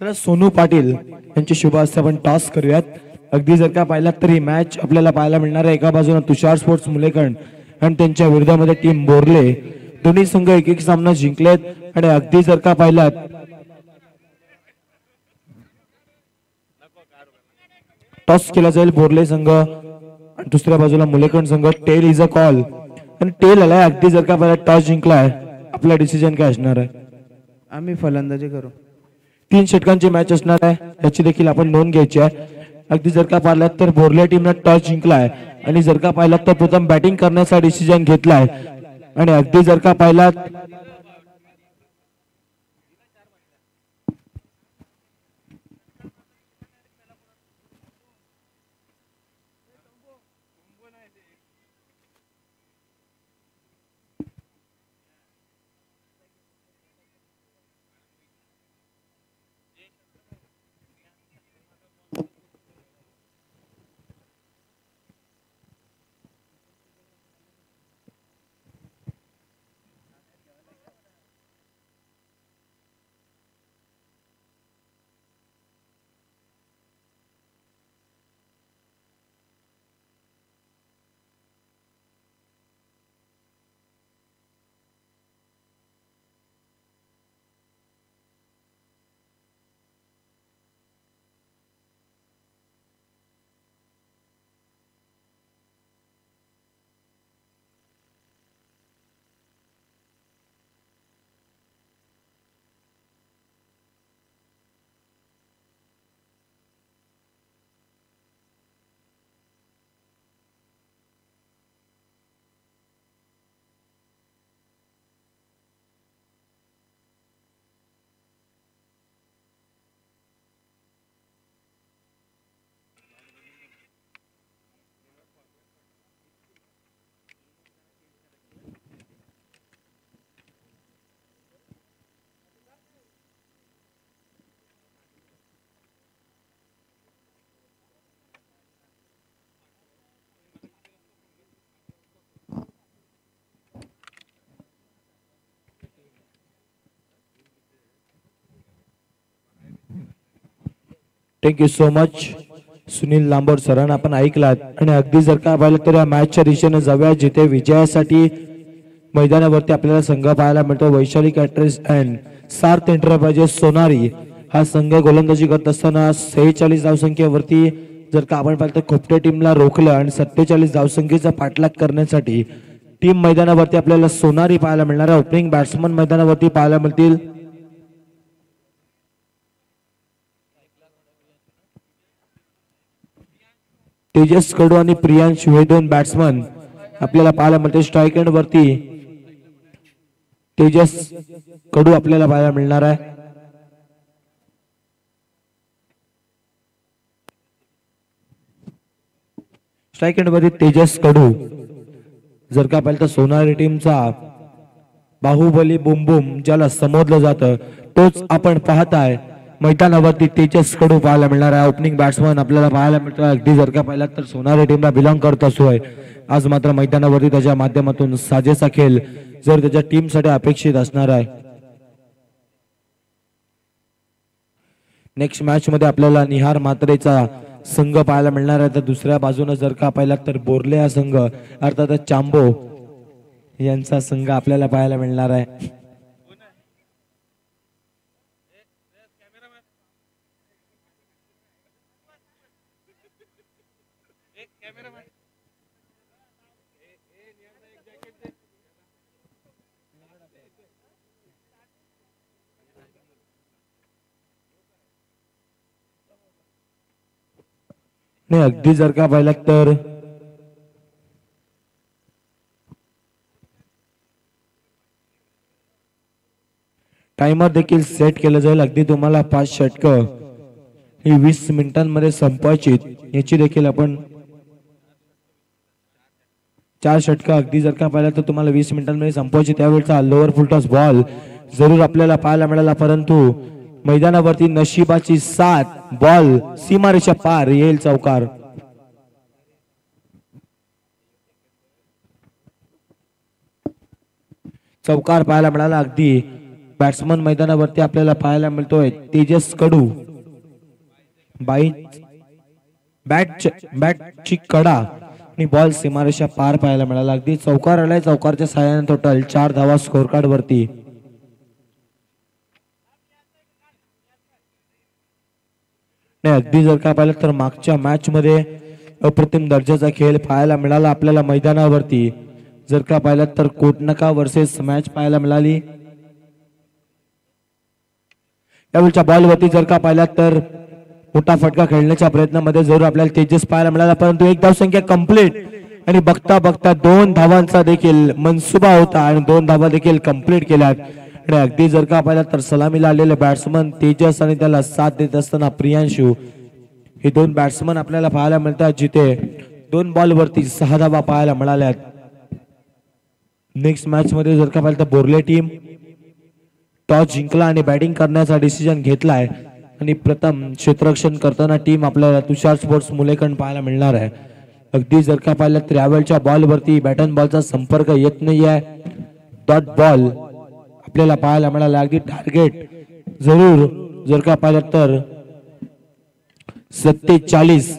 तर सोनू पाटील यांची शुभ हस्ते आपण टॉस करूयात. अगदी जर का पाहिलात तर ही मॅच आपल्याला पाहायला मिळणार आहे. एका बाजूने तुषार स्पोर्ट्स मुलेखंड आणि त्यांच्या विरोधामध्ये टीम बोरले. दोन्ही संघ एक एक सामना जिंकलेत आणि अगदी जर का पाहिलात टॉस केला जाईल बोरले संघ आणि दुसऱ्या बाजूला मुलेखंड संघ. टेल इज अ कॉल आणि टेल आलाय. अगदी जर का पाहिलात टॉस जिंकलाय, आपला डिसिजन काय असणार आहे? आम्ही फलंदाजी करू. 3 षटकांची मॅच असणार आहे, याची देखील आपण नोंद घ्यायची आहे. अगदी जर का पाहिलात तर बोरले टीमने टॉस जिंकलाय आणि जर का पाहिलात तर प्रथम बॅटिंग करण्याचा डिसिजन घेतलाय आणि अगदी जर का पाहिलात थँक्यू सो मच सुनील लांबोर सरांना आपण ऐकलात. आणि अगदी जर का पाहिलं तर या मॅचच्या दिशेने जाऊया जिथे विजयासाठी मैदानावरती आपल्याला संघ पाहायला मिळतो. वैशाली कॅटरेस अँड सार्थ एंटरप्राइजेस सोनारी हा संघ गोलंदाजी करत असताना 46 धावसंख्येवरती जर का आपण पाहिलं तर खोपटे टीमला रोखलं आणि 47 धावसंख्येचा पाठलाग करण्यासाठी टीम मैदानावरती आपल्याला सोनारी पाहायला मिळणार आहे. ओपनिंग बॅट्समन मैदानावरती पाहायला मिळतील. तेजस कडू आणि प्रियांश हे 2 बॅट्समन आपल्याला पाहायला मिळते. स्ट्राईक एंड वरती तेजस कडू आपल्याला पाहायला मिळणार आहे. स्ट्राईक एंड वरती तेजस कडू. जर का पाहिलं तर सोनारी टीमचा बाहुबली बुम बुम ज्याला समजलं जातं तोच आपण पाहताय. मैदानावरती तेजस कडू पाहायला मिळणार आहे. ओपनिंग बॅट्समन आपल्याला पाहायला मिळतो. अगदी जर का पाहिलात तर सोनारी टीमला बिलॉंग करत असतोय. आज मात्र मैदानावरती त्याच्या माध्यमातून साजेसा खेळ जर त्याच्या टीमसाठी अपेक्षित असणार आहे. नेक्स्ट मॅच मध्ये आपल्याला निहार मात्रेचा संघ पाहायला मिळणार आहे. तर दुसऱ्या बाजूने जर का पाहिलात तर बोरले हा संघ अर्थातच चांबो यांचा संघ आपल्याला पाहायला मिळणार आहे. नाही अगदी जर का पाहिलात तर टाइमर देखील सेट केलं जाईल. अगदी तुम्हाला 5 षटकं ही 20 मिनिटांमध्ये संपवायची याची देखील आपण 4 षटकं अगदी जर का पाहिलं तर तुम्हाला 20 मिनिटांमध्ये संपवायची. त्यावेळेचा लोअर फुलटॉस बॉल जरूर आपल्याला पाहायला मिळाला, परंतु मैदानावरती नशिबाची साथ, बॉल सीमारेषा पार येईल चौकार. चौकार पाहायला मिळाला. अगदी बॅट्समन मैदानावरती आपल्याला पाहायला मिळतोय तेजस कडू. बॅटची कडा आणि बॉल सीमारेषा पार पाहायला मिळाला. अगदी चौकार आलाय. चौकारच्या साहाय्याने टोटल 4 धावा स्कोर कार्ड वरती. नाही अगदी जर का पाहिलं तर मागच्या मॅच मध्ये अप्रतिम दर्जाचा खेळ पाहायला मिळाला आपल्याला मैदानावरती. जर का पाहिलं तर कोटनका वर्सेस मॅच पाहायला मिळाली. त्यावेळच्या बॉलवरती जर का पाहिला तर मोठा फटका खेळण्याच्या प्रयत्नामध्ये जरूर आपल्याला तेजस पाहायला मिळाला, परंतु एक धावसंख्या कंप्लीट आणि बघता बघता 2 धावांचा देखील मनसुबा होता आणि 2 धावा देखील कंप्लीट केल्यात. आणि अगदी जर का पाहिला तर सलामीला आलेले बॅट्समन तेजस आणि त्याला साथ देत असताना प्रियांशू, हे 2 बॅट्समन आपल्याला पाहायला मिळतात, जिथे 2 बॉलवरती 6 धावा पाहायला मिळाल्यात. नेक्स्ट मॅच मध्ये जर का पाहिलं तर बोर्ले टीम टॉस जिंकला आणि बॅटिंग करण्याचा डिसिजन घेतलाय आणि प्रथम क्षेत्ररक्षण करताना टीम आपल्याला तुषार स्पोर्ट्स मुलेकडून पाहायला मिळणार आहे. अगदी जर का पाहिलं तर यावेळच्या बॉलवरती बॅट अँड बॉलचा संपर्क येत नाही आहे. डॉट बॉल आपल्याला पाहायला मिळाला. अगदी टार्गेट जरूर जर का पाहिलं तर 47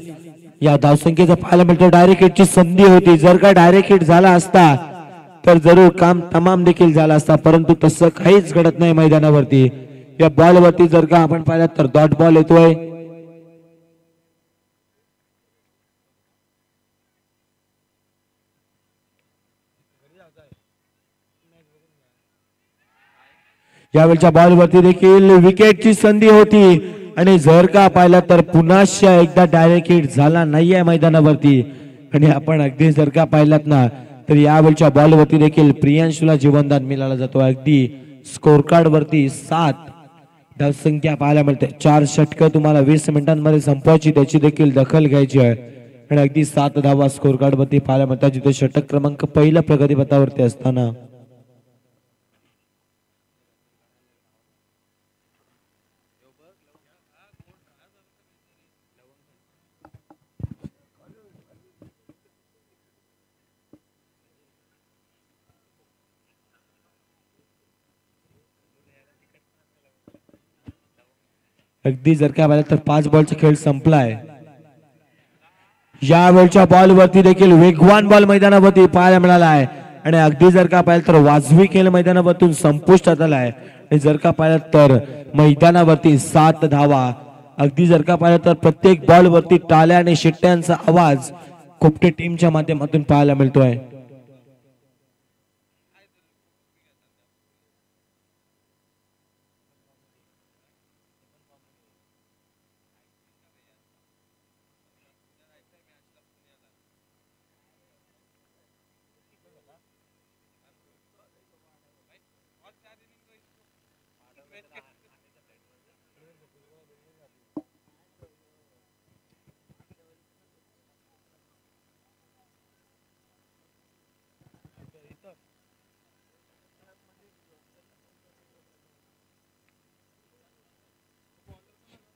या धावसंख्येचा पाहायला मिळतो. डायरेक्ट हिटची संधी होती. जर का डायरेक्ट हिट झाला असता तर जरूर काम तमाम देखील झाला असता, परंतु तसं काहीच घडत नाही मैदानावरती. या बॉलवरती जर का आपण पाहिलं तर डॉट बॉल येतोय. यावेळच्या बॉलवरती देखील विकेटची संधी होती आणि जर का पाहिलं तर पुन्हा एकदा डायरेक्ट हिट झाला नाहीये मैदानावरती. आणि आपण अगदी जर का पाहिलात ना तर यावेळच्या बॉलवरती देखील प्रियांशूला जीवनदान मिळाला जातो. अगदी स्कोर कार्ड वरती 7 धावसंख्या पाहायला मिळते. 4 षटकं तुम्हाला 20 मिनिटांमध्ये संपवायची, त्याची देखील दखल घ्यायची आहे. आणि अगदी 7 धावा स्कोर कार्ड वरती पाहायला मिळतात, जिथे षटक क्रमांक पहिल्या प्रगतीपथावरती असताना अगदी जर का पाहिलं तर 5 बॉलचा खेळ संपलाय. यावेळच्या बॉलवरती देखील वेगवान बॉल मैदानावरती पाहायला मिळाला आहे आणि अगदी जर का पाहिलं तर वाजवी खेळ मैदानावरतून संपुष्टात आलाय. आणि जर का पाहिलं तर मैदानावरती 7 धावा. अगदी जर का पाहिलं तर प्रत्येक बॉलवरती टाळ्या आणि शिट्ट्यांचा आवाज कोपटे टीमच्या माध्यमातून पाहायला मिळतोय.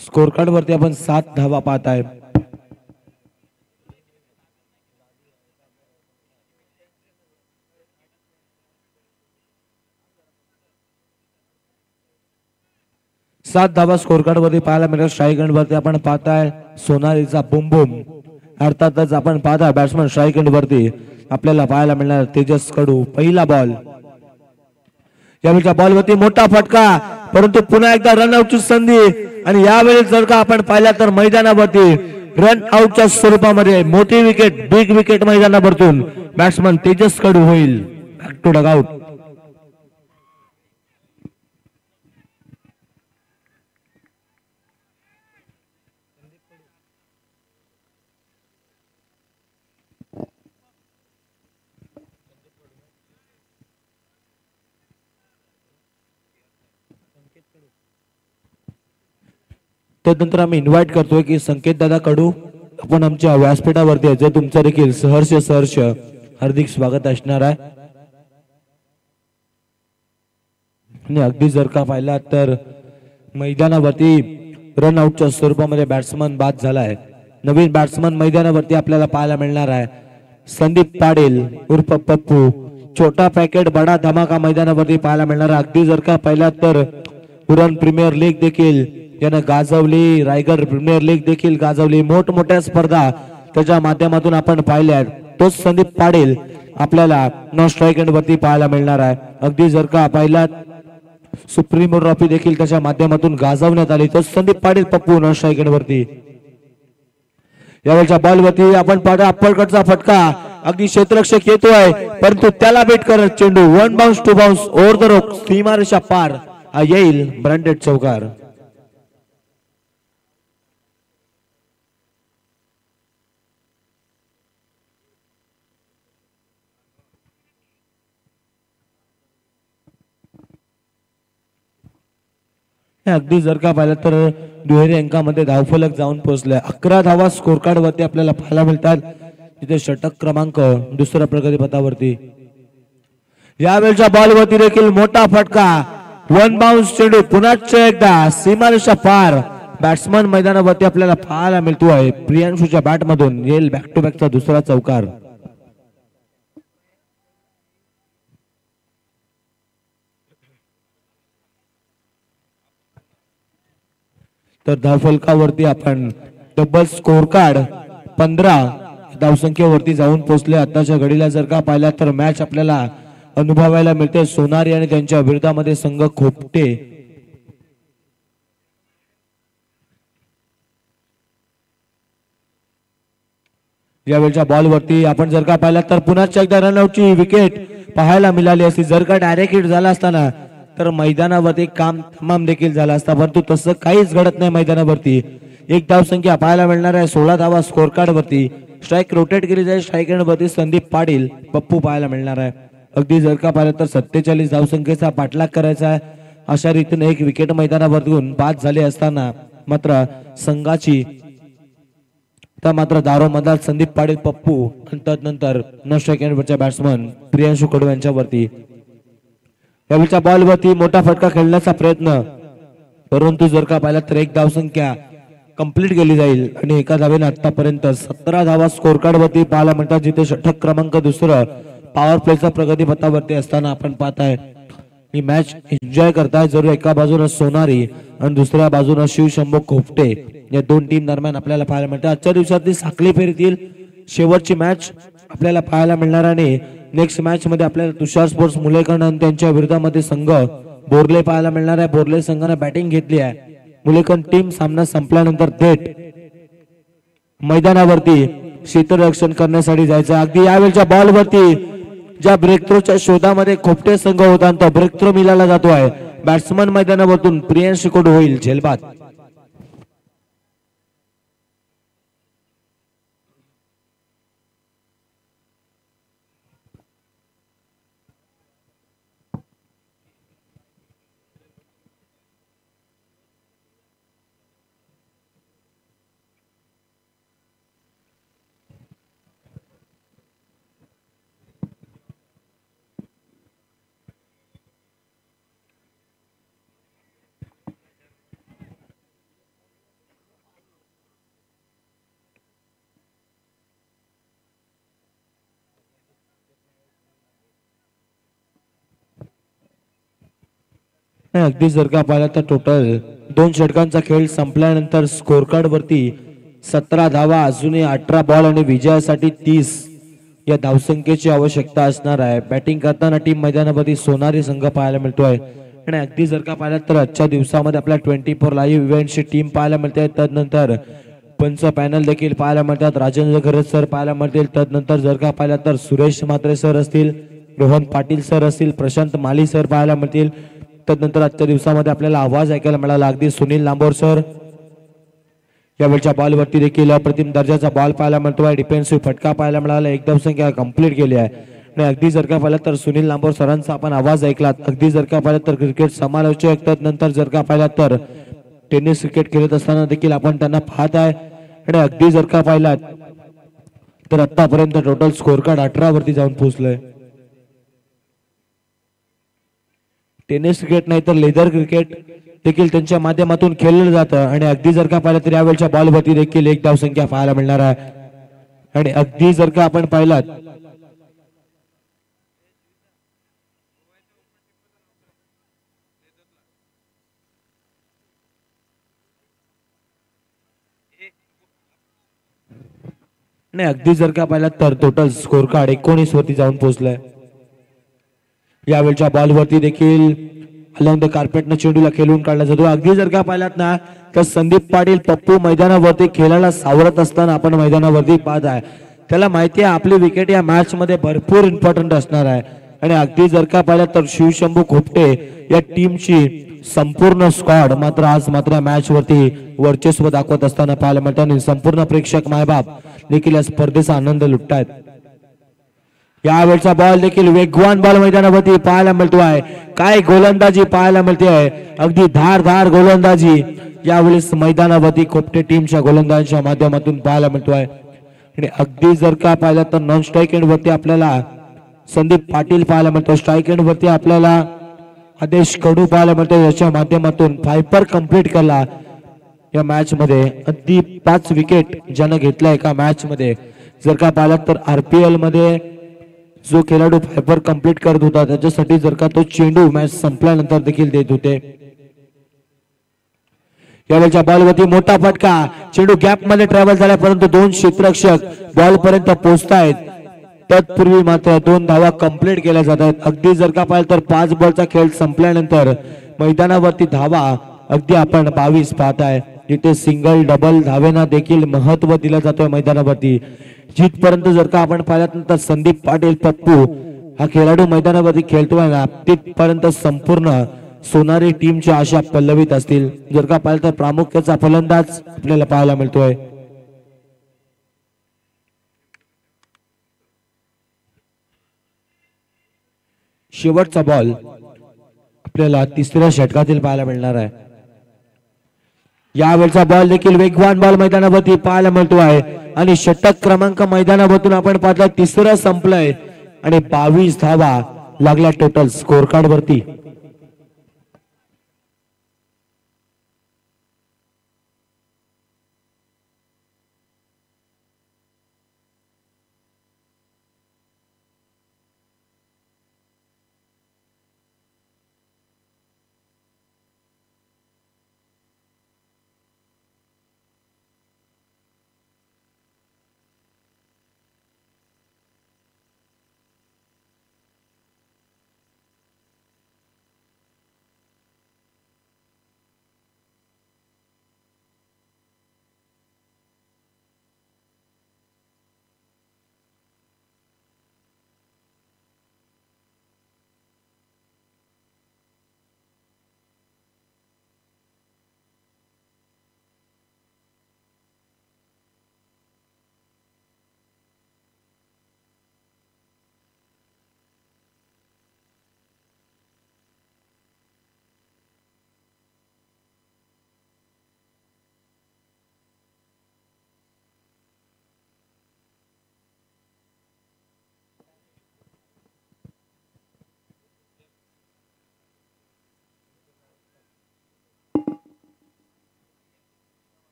स्कोर कार्ड वरती आपण 7 धावा पाहत आहे. सात धावा स्कोर कार्ड वरती पाहायला मिळेल. स्ट्राईक एंड वरती आपण पाहताय सोनालीचा बुम बुम. अर्थातच आपण पाहताय बॅट्समन स्ट्राईक एंड वरती आपल्याला पाहायला मिळणार तेजस कडू. पहिला बॉल. यावेळच्या बॉलवरती मोठा फटका, परंतु पुन्हा एकदा रनआउटची संधी. आणि यावेळी जर का आपण पाहिला तर मैदानावरती रन आउटच्या स्वरूपामध्ये मोठी विकेट, बिग विकेट मैदानावरतून बॅट्समन तेजस कडू होईल. Back to dugout. त्यानंतर आम्ही इन्व्हाइट करतोय की संकेत दादा कडू आपण आमच्या व्यासपीठावरती आहे, जे तुमचं देखील सहर्ष हार्दिक स्वागत असणार आहे. आणि अगदी जर का पाहिला तर मैदानावरती रन आउटच्या स्वरूपामध्ये बॅट्समन बाद झाला आहे. नवीन बॅट्समन मैदानावरती आपल्याला पाहायला मिळणार आहे. संदीप पाटील उर्फ पप्पू. छोटा पॅकेट बडा धमाका मैदानावरती पाहायला मिळणार. अगदी जर का पाहिला तर उरण प्रीमियर लीग देखील यानं गाजवली, रायगड प्रीमियर लीग देखील गाजवली. मोठमोठ्या स्पर्धा त्याच्या माध्यमातून आपण पाहिल्या. तोच संदीप पाटील आपल्याला नॉन स्ट्राईक एंड वरती पाहायला मिळणार आहे. अगदी जर का पाहिला सुप्रीम ट्रॉफी देखील त्याच्या माध्यमातून गाजवण्यात आली. तो Sandeep Patil Pappu non strike end वरती. यावेळच्या बॉल वरती आपण पाहतो अप्परकटचा फटका. अगदी क्षेत्ररक्षक येतोय परंतु त्याला बेट करत चेंडू 1 बाउन्स 2 बाउन्स ओव्हर द रोक सीमारेषा पार येईल ब्रँडेड चौकार. अगदी जर का पाहिलं तर दुहेरी अंकामध्ये धावफलक जाऊन पोहोचले. 11 धावा स्कोर कार्ड वरती आपल्याला पाहायला मिळतात. तिथे षटक क्रमांक दुसऱ्या प्रगतीपथावरती. यावेळच्या बॉल वरती देखील मोठा फटका. 1 बाउन्स चेंडू पुन्हा एकदा सीमारेषा पार. बॅट्समन मैदानावरती आपल्याला पाहायला मिळतोय. प्रियांशूच्या बॅट मधून येईल बॅक टू बॅकचा दुसरा चौकार. तर धावफलकावरती आपण डबल स्कोर कार्ड 15 धावसंख्येवरती जाऊन पोहोचले. आताच्या घडीला जर का पाहिला तर मॅच आपल्याला अनुभवायला मिळते. सोनारी आणि त्यांच्या विरोधामध्ये संघ खोपटे. यावेळच्या बॉल वरती आपण जर का पाहिला तर पुन्हा एकदा रनआउटची विकेट पाहायला मिळाली असती. जर का डायरेक्ट हिट झाला असताना तर मैदानावरती काम तमाम देखील झाला असता, परंतु तसं काहीच घडत नाही. मैदानावरती एक धावसंख्या पाहायला मिळणार आहे. 16 धावा स्कोर कार्ड वरती. स्ट्राईक रोटेट केली जाईल. स्ट्राईक एंड वरती संदीप पाटील पप्पू पाहायला मिळणार आहे. अगदी जर का पाहिलं तर 47 धावसंख्येचा पाठलाग करायचा आहे. अशा रीतीने एक विकेट मैदानावरून बाद झाले असताना मात्र संघाची दारोमदार संदीप पाटील पप्पू आणि त्यानंतर न स्ट्राईक एंड वरच्या बॅट्समन प्रियांशू कडू यांच्यावरती. यावेळच्या बॉल वरती मोठा फटका खेळण्याचा प्रयत्न, परंतु जर का पाहिला तर एक धावसंख्या कंप्लीट केली जाईल आणि एका धावेने आतापर्यंत 17 धावा स्कोर कार्ड वरती पाहायला मिळतात. जिथे षटक क्रमांक दुसरं पॉवर प्लेचा प्रगतीपथावरती असताना आपण पाहताय ही मॅच एन्जॉय करताय. जरूर एका बाजूला सोनारी आणि दुसऱ्या बाजूला शिवशंभू खोपटे या दोन टीम दरम्यान आपल्याला पाहायला मिळतात. आजच्या दिवसातली साखळी फेरीतील शेवटची मॅच आपल्याला पाहायला मिळणार आणि नेक्स्ट मॅच मध्ये आपल्याला तुषार स्पोर्ट्स मुलेकण आणि त्यांच्या विरोधामध्ये संघ बोर्ले पाहायला मिळणार आहे. बोर्ले संघाने बॅटिंग घेतली आहे. मुलेकण टीम सामना संपल्यानंतर थेट मैदानावरती क्षेत्ररक्षण करण्यासाठी जायचं. अगदी यावेळच्या बॉल वरती ज्या ब्रेक थ्रोच्या शोधामध्ये खोपटे संघ होता तो ब्रेक थ्रो मिळाला जातो आहे. बॅट्समन मैदानावरून प्रियांश कडू होईल झेलबाद. अगदी जर का पाहिला तर टोटल 2 षटकांचा खेळ संपल्यानंतर स्कोर कार्ड वरती 17 धावा, अजूनही 18 बॉल आणि विजयासाठी 30 या धावसंख्येची आवश्यकता असणार आहे. बॅटिंग करताना टीम मैदानावरती सोनारी संघ पाहायला मिळतोय आणि अगदी जर का पाहिला तर आजच्या दिवसामध्ये आपल्याला 24 लाईव्ह इव्हेंटची टीम पाहायला मिळते. त्यानंतर पंच पॅनल देखील पाहायला मिळतात. राजेंद्र खरे सर पाहायला मिळतील. त्यानंतर जर का पाहिला तर सुरेश म्हात्रे सर असतील, रोहन पाटील सर असतील, प्रशांत माली सर पाहायला मिळतील. त्यानंतर आजच्या दिवसामध्ये आपल्याला आवाज ऐकायला मिळाला अगदी सुनील लांबोर सर. यावेळच्या बॉल वरती देखील अप्रतिम दर्जाचा बॉल पाहायला मिळतोय. डिफेन्सिव्ह फटका पाहायला मिळाला. एक धावसंख्या कंप्लीट केली आहे आणि अगदी जर का पाहिलं तर सुनील लांबोर सरांचा आपण आवाज ऐकला. अगदी जर का पाहिलं तर क्रिकेट समालोचक, त्यानंतर जर का पाहिलं तर टेनिस क्रिकेट खेळत असताना देखील आपण त्यांना पाहत आहे आणि अगदी जर का पाहिलात तर आतापर्यंत टोटल स्कोर कार्ड 18 वरती जाऊन पोहोचलंय. टेनिस क्रिकेट नाही तर लेदर क्रिकेट देखील त्यांच्या माध्यमातून खेळलं जातं आणि अगदी जर का पाहिलं तर यावेळच्या बॉलवरती देखील एक धावसंख्या पाहायला मिळणार आहे. आणि अगदी जर का आपण पाहिलात आणि अगदी जर का पाहिलात तर टोटल स्कोर कार्ड 19 वरती जाऊन पोहोचलाय. यावेळच्या बॉलवरती देखील अलॉंग द कार्पेटनं चेंडूला खेळून काढला जातो. अगदी जर का पाहिलात ना तर संदीप पाटील पप्पू मैदानावरती खेळायला सावरत असताना आपण मैदानावरती पाहत आहे. त्याला माहिती आहे आपली विकेट या मॅच मध्ये भरपूर इम्पॉर्टंट असणार आहे. आणि अगदी जर का पाहिलं तर शिवशंभू खोपटे या टीमची संपूर्ण स्क्वॉड मात्र आज मात्र मॅच वरती वर्चस्व दाखवत असताना पाहायला मिळतात आणि संपूर्ण प्रेक्षक मायबाप देखील या स्पर्धेचा आनंद लुटतायत. यावेळचा बॉल देखील वेगवान बॉल मैदानावरती पाहायला मिळतो आहे. काय गोलंदाजी पाहायला मिळते आहे. अगदी धारदार गोलंदाजी यावेळेस मैदानावरती खोपटे टीमच्या गोलंदाजांच्या माध्यमातून पाहायला मिळतो आहे. आणि अगदी जर का पाहिलं तर नॉन स्ट्राईक एंड वरती आपल्याला संदीप पाटील पाहायला मिळतो. स्ट्राईक एंड वरती आपल्याला आदेश कडू पाहायला मिळतो. याच्या माध्यमातून फायपर कंप्लीट केला या मॅच मध्ये. अगदी 5 विकेट ज्यानं घेतल्या एका मॅच मध्ये. जर का पाहिलं तर RPL मध्ये जो खेळाडू फायबर कंप्लीट करत होता त्याच्यासाठी जर का तो चेंडू मॅच संपल्यानंतर देखील देत होते. यावेळच्या बॉलवरती मोठा फटका. चेंडू गॅप मध्ये ट्रॅव्हल झाला परंतु 2 क्षेत्ररक्षक बॉल पर्यंत पोहोचतायत. तत्पूर्वी मात्र 2 धावा कंप्लीट केल्या जात आहेत. अगदी जर का पाहिलं तर 5 बॉलचा खेळ संपल्यानंतर मैदानावरती धावा अगदी आपण 22 पाहताय. इथे सिंगल डबल धावेना देखील महत्व दिलं जातोय मैदानावरती. जिथपर्यंत जर का आपण पाहिलं तर संदीप पाटील पप्पू हा खेळाडू मैदानावरती खेळतोय ना तिथपर्यंत संपूर्ण सोनारी टीमच्या आशा पल्लवित असतील. जर का पाहिलं तर प्रामुख्याचा फलंदाज आपल्याला पाहायला मिळतोय. शेवटचा बॉल आपल्याला 3ऱ्या षटकातील पाहायला मिळणार आहे. यावेळचा बॉल देखील वेगवान बॉल मैदानावरती पाहायला मिळतो आहे आणि षटक क्रमांक मैदानावरतून आपण पाहतोय 3रं संपलंय आणि 22 धावा लागल्या टोटल स्कोर कार्ड वरती.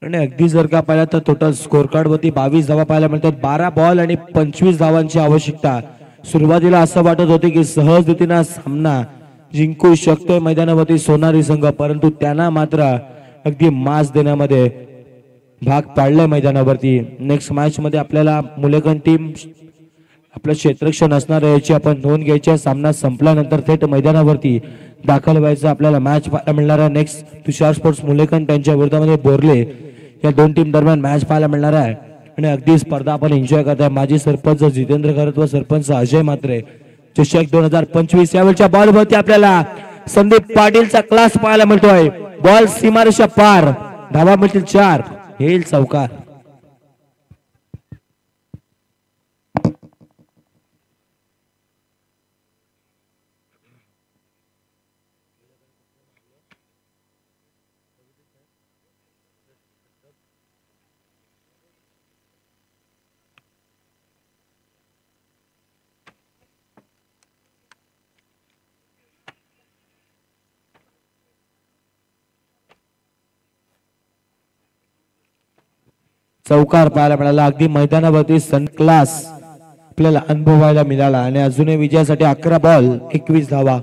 आणि अगदी जर का पाहिलं तर टोटल स्कोर कार्ड वरती 22 धावा पाहायला मिळतात. 12 बॉल आणि 25 धावांची आवश्यकता. सुरुवातीला असं वाटत होते की सहज रीतीने सामना जिंकू शकतोय मैदानावरती सोनारी संघ, परंतु त्यांना मात्र अगदी मास देण्यामध्ये भाग पाडलाय मैदानावरती. नेक्स्ट मॅच मध्ये आपल्याला मुलेकन टीम आपलं क्षेत्ररक्षण असणार आहे याची आपण नोंद घ्यायची. सामना संपल्यानंतर थेट मैदानावरती दाखल व्हायचं आपल्याला मॅच पाहायला मिळणार आहे. नेक्स्ट तुषार स्पोर्ट्स मुलेकन त्यांच्या विरोधामध्ये बोरले या 2 टीम दरम्यान मॅच पाहायला मिळणार आहे. आणि अगदी स्पर्धा आपण एन्जॉय करताय. माजी सरपंच जितेंद्र खरत व सरपंच अजय मात्रे. चषक 2025 यावेळच्या बॉलवरती आपल्याला संदीप पाटीलचा क्लास पाहायला मिळतोय. बॉल सीमारेषा पार धावा मिळतील 4, येईल चौकार. चौकार पाहायला मिळाला. अगदी मैदानावरती सन क्लास आपल्याला अनुभवायला मिळाला. आणि अजूनही विजयासाठी 11 बॉल 21 धावा.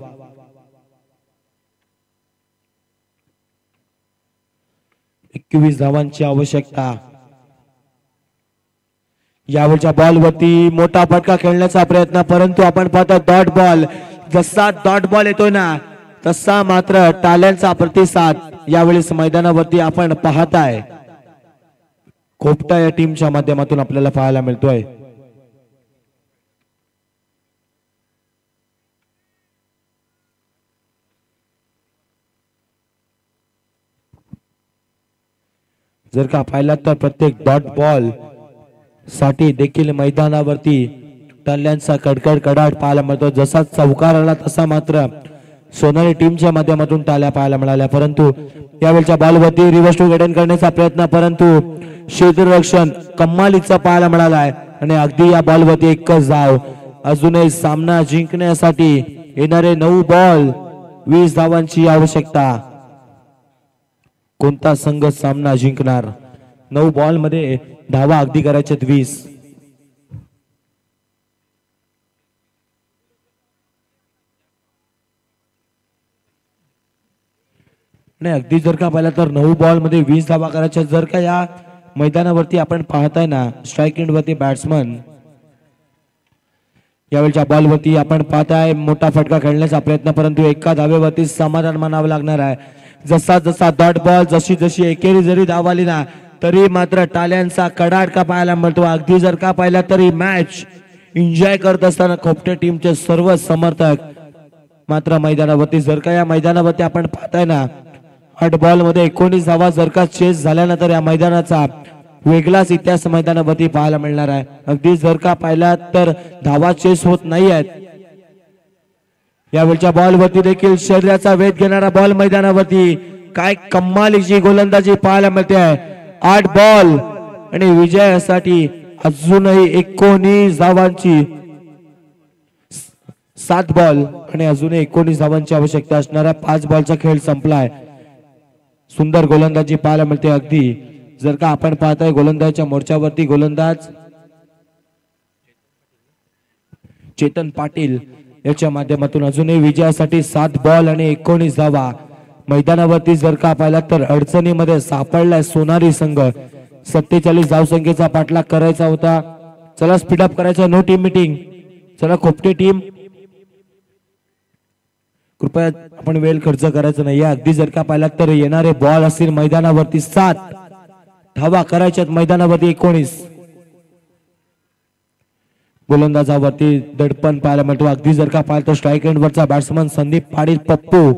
धावांची आवश्यकता. यावेळच्या बॉल वरती मोठा फटका खेळण्याचा प्रयत्न, परंतु आपण पाहतो डॉट बॉल. जसा डॉट बॉल येतोय ना तसा मात्र टाळ्यांचा प्रतिसाद यावेळेस मैदानावरती आपण पाहताय. खोपटा या टीमच्या माध्यमातून आपल्याला पाहायला मिळतोय. जर का पाहिला तर प्रत्येक डॉट बॉल साठी देखील मैदानावरती टाळ्यांचा कडकड कडाट पाहायला मिळतो. जसा चौकार आला तसा मात्र सोनाली टीमच्या माध्यमातून टाळ्या पाहायला मिळाल्या. परंतु यावेळच्या बॉलवरती रिव्हर्स टू गेट करण्याचा प्रयत्न, परंतु क्षेत्ररक्षण कमालीचा पाहायला मिळाला आहे. आणि अगदी या बॉलवरती एकच धाव. अजूनही सामना जिंकण्यासाठी येणारे 9 बॉल 20 धावांची आवश्यकता. कोणता संघ सामना जिंकणार? 9 बॉल मध्ये धावा अगदी करायच्यात 20. नाही, अगदी जर का पाहिला तर 9 बॉल मध्ये 20 धावा करायच्या. जर का या मैदानावरती आपण पाहताय ना स्ट्राइक एंड वरती बॅट्समन, यावेळच्या बॉल वरती आपण पाहताय मोठा फटका खेळण्याचा प्रयत्न, परंतु एका धावेवरती समाधान मानावं लागणार आहे. जसा जसा डॉट बॉल जशी जशी एकेरी जरी धाव आली ना तरी मात्र टाळ्यांचा कडाडका पाहायला मिळतो. अगदी जर का पाहिला तरी मॅच एन्जॉय करत असताना खोपटे टीमचे सर्व समर्थक मात्र मैदानावरती. जर का या मैदानावरती आपण पाहताय ना 8 बॉल मध्ये 19 धावा जर का चेस झाल्यानंतर या मैदानाचा वेगळाच इतिहास मैदानावरती पाहायला मिळणार आहे. अगदी जर का पाहिला तर धावा चेस होत नाही आहेत. यावेळच्या बॉल वरती देखील शरीराचा वेध घेणारा बॉल मैदानावरती. काय कमालीची गोलंदाजी पाहायला मिळते आहे. 8 बॉल आणि विजयासाठी अजूनही 19 धावांची 7 बॉल आणि अजूनही 19 धावांची आवश्यकता असणारा 5 बॉलचा खेळ संपलाय. सुंदर गोलंदाजी पाहायला मिळते. अगदी जर का आपण पाहताय गोलंदाजच्या मोर्चावरती गोलंदाज चेतन पाटील याच्या माध्यमातून अजूनही विजयासाठी 7 बॉल आणि 19 धावा. मैदानावरती जर का पाहिला तर अडचणीमध्ये सापडलाय सोनारी संघ. 47 धावसंख्येचा पाठलाग करायचा होता. चला स्पीडअप करायचा. No team meeting. चला खोपटे टीम कृपया आपण वेळ खर्च करायचा नाही. अगदी जर का पाहिला तर येणारे बॉल असतील मैदानावरती 7 धावा करायच्यात. मैदानावरती 19. गोलंदाजावरती दडपण पाहायला मिळतो. अगदी जर का पाहिलं तर स्ट्राइक एंड वरचा बॅट्समन संदीप पाटील पप्पू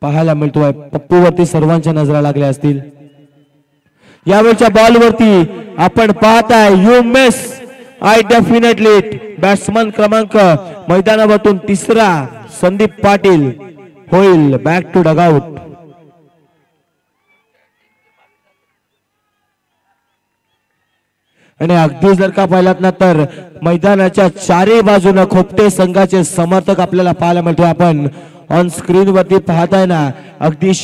पाहायला मिळतोय. पप्पू वरती सर्वांच्या नजरा लागल्या असतील. यावेळच्या बॉल वरती आपण पाहताय you miss I definitely. Batsman क्रमांक मैदानावरतून 3रा संदीप पाटील होईल बॅक टू डगआउट. आणि अगदी जर का पाहिलात ना तर मैदानाच्या चारही बाजूने खोपटे संघाचे समर्थक आपल्याला पाहायला मिळतो. आपण ऑन स्क्रीन वरती पाहताय ना अगदी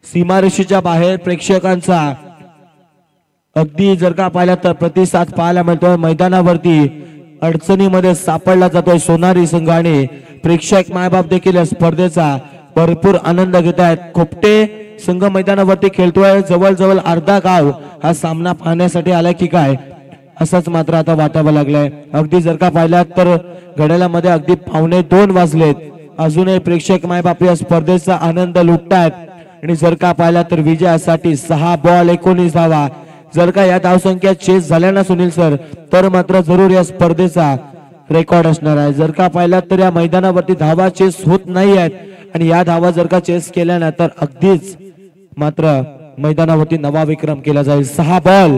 सीमारेषेच्या बाहेर प्रेक्षकांचा अगदी जर का पाहिला तर प्रतिसाद पाहायला मिळतोय. मैदानावरती अडचणीमध्ये सापडला जातोय सोनारी संघ आणि प्रेक्षक मायबाप देखील या स्पर्धेचा भरपूर आनंद घेत आहेत. खोपटे संघ मैदानावरती खेळतोय. जवळजवळ अर्धा गाव हा सामना पाहण्यासाठी आलाय की काय असंच मात्र आता वाटावं लागलंय. अगदी जर का पाहिला तर घड्याळामध्ये अगदी 1:45 वाजलेत. अजूनही प्रेक्षक मायबाप या स्पर्धेचा आनंद लुटतायत. आणि जर का पाहिला तर विजयासाठी 6 बॉल 19 धावा. जर का या धावसंख्या चेस झाल्या ना सुनील सर तर मात्र जरूर या स्पर्धेचा रेकॉर्ड असणार आहे. जर का पाहिला तर या मैदानावरती धावा चेस होत नाही आहेत आणि या धावा जर का चेस केल्या ना तर अगदीच मात्र मैदानावरती नवा विक्रम केला जाईल. 6 बॉल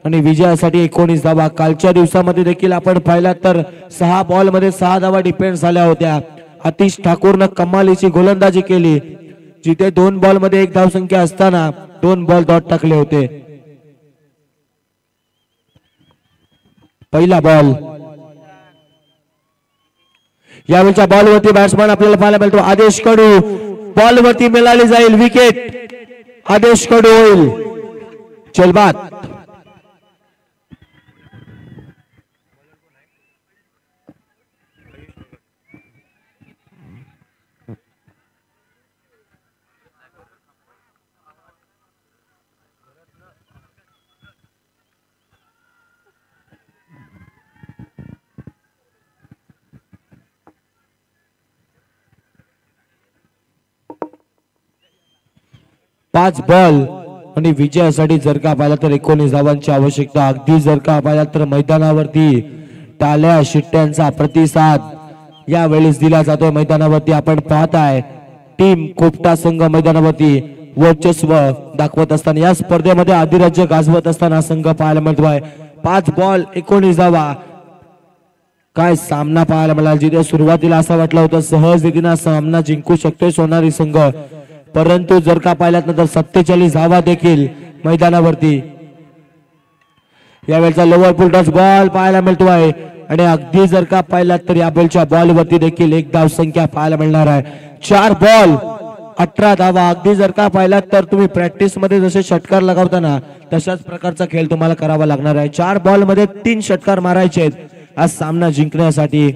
आणि विजयासाठी 19 धावा. कालच्या दिवसामध्ये देखील आपण पाहिला तर 6 बॉल मध्ये 6 धावा डिफेन्स झाल्या होत्या. आतिश ठाकूरनं कमालीची गोलंदाजी केली, जिथे 2 बॉल मध्ये 1 धावसंख्या असताना 2 बॉल डॉट टाकले होते. पहिला बॉल, यावेळच्या बॉलवरती बॅट्समन आपल्याला पाहायला मिळतो आदेश कडू. बॉलवरती मिळाली जाईल विकेट. आदेश कडू होईल चलबाद. पाच बॉल आणि विजयासाठी जर का पाहिला तर 19 धावांची आवश्यकता. अगदी जर का पाहिला तर मैदानावरती टाळ्या शिट्ट्यांचा प्रतिसाद यावेळेस दिला जातोय. मैदानावरती आपण पाहताय टीम कोपटा संघ मैदानावरती वर्चस्व दाखवत असताना, या स्पर्धेमध्ये अधिराज्य गाजवत असताना संघ पाहायला मिळतोय. 5 बॉल 19 धावा. काय सामना पाहायला मिळाला, जिथे सुरुवातीला असं वाटलं होतं सहज रीतीने सामना जिंकू शकतोय सोनारी संघ, परंतु जर का पाहिलात नंतर 47 धावा देखील मैदानावरती. यावेळचा लोअर पुल टच बॉल पाहायला मिळतोय आणि अगदी जर का पाहिलात तर यावेळच्या बॉल वरती देखील 1 धाव संख्या पाहायला मिळणार आहे. 4 बॉल 18 धावा. अगदी जर का पाहिलात तर तुम्ही प्रॅक्टिस मध्ये जसे षटकार लगावताना तशाच प्रकारचा खेळ तुम्हाला करावा लागणार आहे. 4 बॉल मध्ये 3 षटकार मारायचे आहेत. आज सामना जिंकण्यासाठी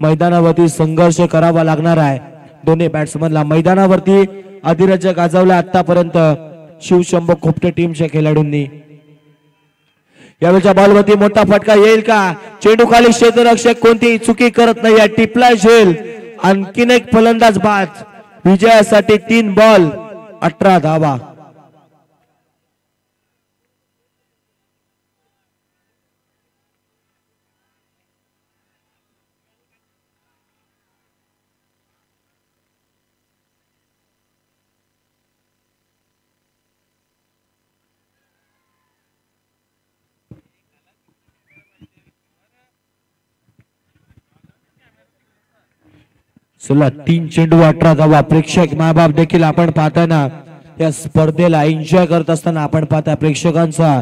मैदानावरती संघर्ष करावा लागणार आहे दोन्ही बॅट्समनला. मैदानावरती अधिराज्य गाजवला आतापर्यंत शिवशंभो खोपटे टीमच्या खेळाडूंनी. यावेळच्या बॉलवरती मोठा फटका येईल का? चेंडू खाली क्षेत्ररक्षक कोणतीही चुकी करत नाही, टिपला झेल. आणखीन एक फलंदाज बाद. विजयासाठी 3 बॉल 18 धावा. चला 3 चेंडू 18 धावा. प्रेक्षक मायबाप देखील आपण पाहताना या स्पर्धेला एन्जॉय करत असताना आपण पाहता प्रेक्षकांचा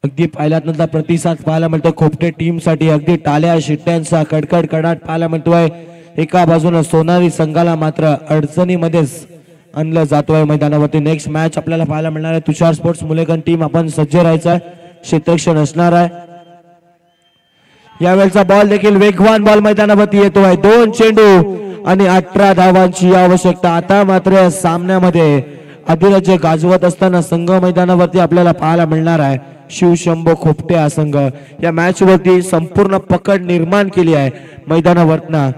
अगदी पाहिल्यानंतर प्रतिसाद पाहायला मिळतो खोपटे टीम साठी. अगदी टाळ्या शिट्ट्यांचा कडकड कडाट पाहायला मिळतोय. एका बाजूने सोनारी संघाला मात्र अडचणीमध्येच आणलं जातोय मैदानावरती. नेक्स्ट मॅच आपल्याला पाहायला मिळणार आहे. तुषार स्पोर्ट्स मुलेकन टीम आपण सज्ज राहायचं, क्षेत्ररक्षण असणार आहे. यावेळचा बॉल देखील वेगवान बॉल मैदानावरती येतोय. 2 चेंडू आणि 18 धावांची आवश्यकता. आता मात्र या सामन्यामध्ये अधिराज्य गाजवत असताना संघ मैदानावरती आपल्याला पाहायला मिळणार आहे शिवशंभो खोपटे हा संघ. या मॅच वरती संपूर्ण पकड निर्माण केली आहे मैदानावरनं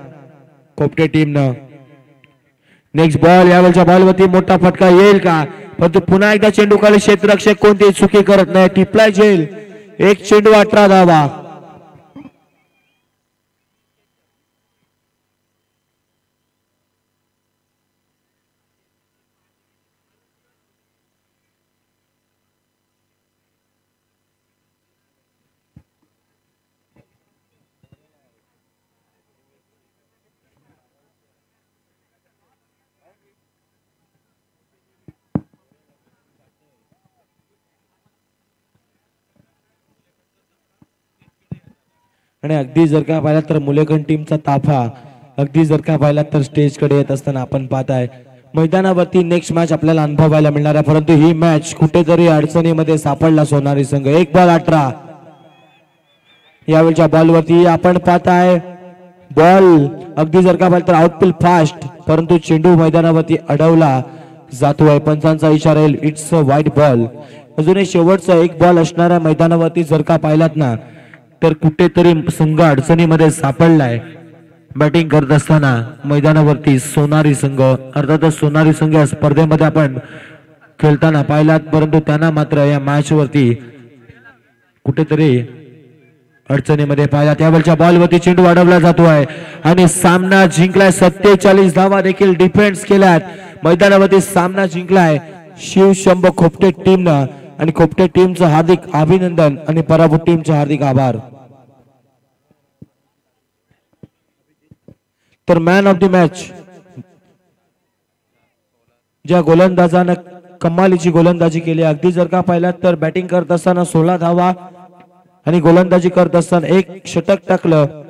खोपटे टीमनं. नेक्स्ट बॉल, यावेळच्या बॉलवरती मोठा फटका येईल का? परंतु पुन्हा एकदा चेंडू खाली क्षेत्ररक्षक कोणतीही चुकी करत नाही, टिपलाय झेल. 1 चेंडू 18 धावा. आणि अगदी जर का पाहिला तर मुलेकन टीमचा ताफा अगदी जर का पाहिला तर स्टेज कडे येत असताना आपण पाहताय मैदानावरती नेक्स्ट मॅच आपल्याला अनुभवायला मिळणार आहे. परंतु ही मॅच कुठेतरी अडचणीमध्ये सापडला सोनारी संघ. 1 बॉल 18. यावेळच्या बॉलवरती आपण पाहताय बॉल अगदी जर का पाहिलं तर आउटफील्ड फास्ट, परंतु चेंडू मैदानावरती अडवला जातोय. पंचांचा इशारा येईल, इट्स अ वाईट बॉल. अजूनही शेवटचा 1 बॉल असणार आहे मैदानावरती. जर का पाहिलात ना तर कुठेतरी संघ अडचणीमध्ये सापडलाय बॅटिंग करत असताना मैदानावरती सोनारी संघ. अर्थातच सोनारी संघ या स्पर्धेमध्ये आपण खेळताना पाहिलात, परंतु त्यांना मात्र या मॅच वरती कुठेतरी अडचणीमध्ये पाहिला. त्यावेळच्या बॉलवरती चेंडू अडवला जातोय आणि सामना जिंकलाय. 47 धावा देखील डिफेन्स केल्यात मैदानावरती सामना जिंकलाय शिव शंभ खोपटे टीमनं आणि खोपटे टीमचं हार्दिक अभिनंदन आणि पराभूत टीमचे हार्दिक आभार. तर मॅन ऑफ द मॅच ज्या गोलंदाजानं कमालीची गोलंदाजी केली, अगदी जर का पाहिलात तर बॅटिंग करत असताना 16 धावा आणि गोलंदाजी करत असताना एक षटक टाकलं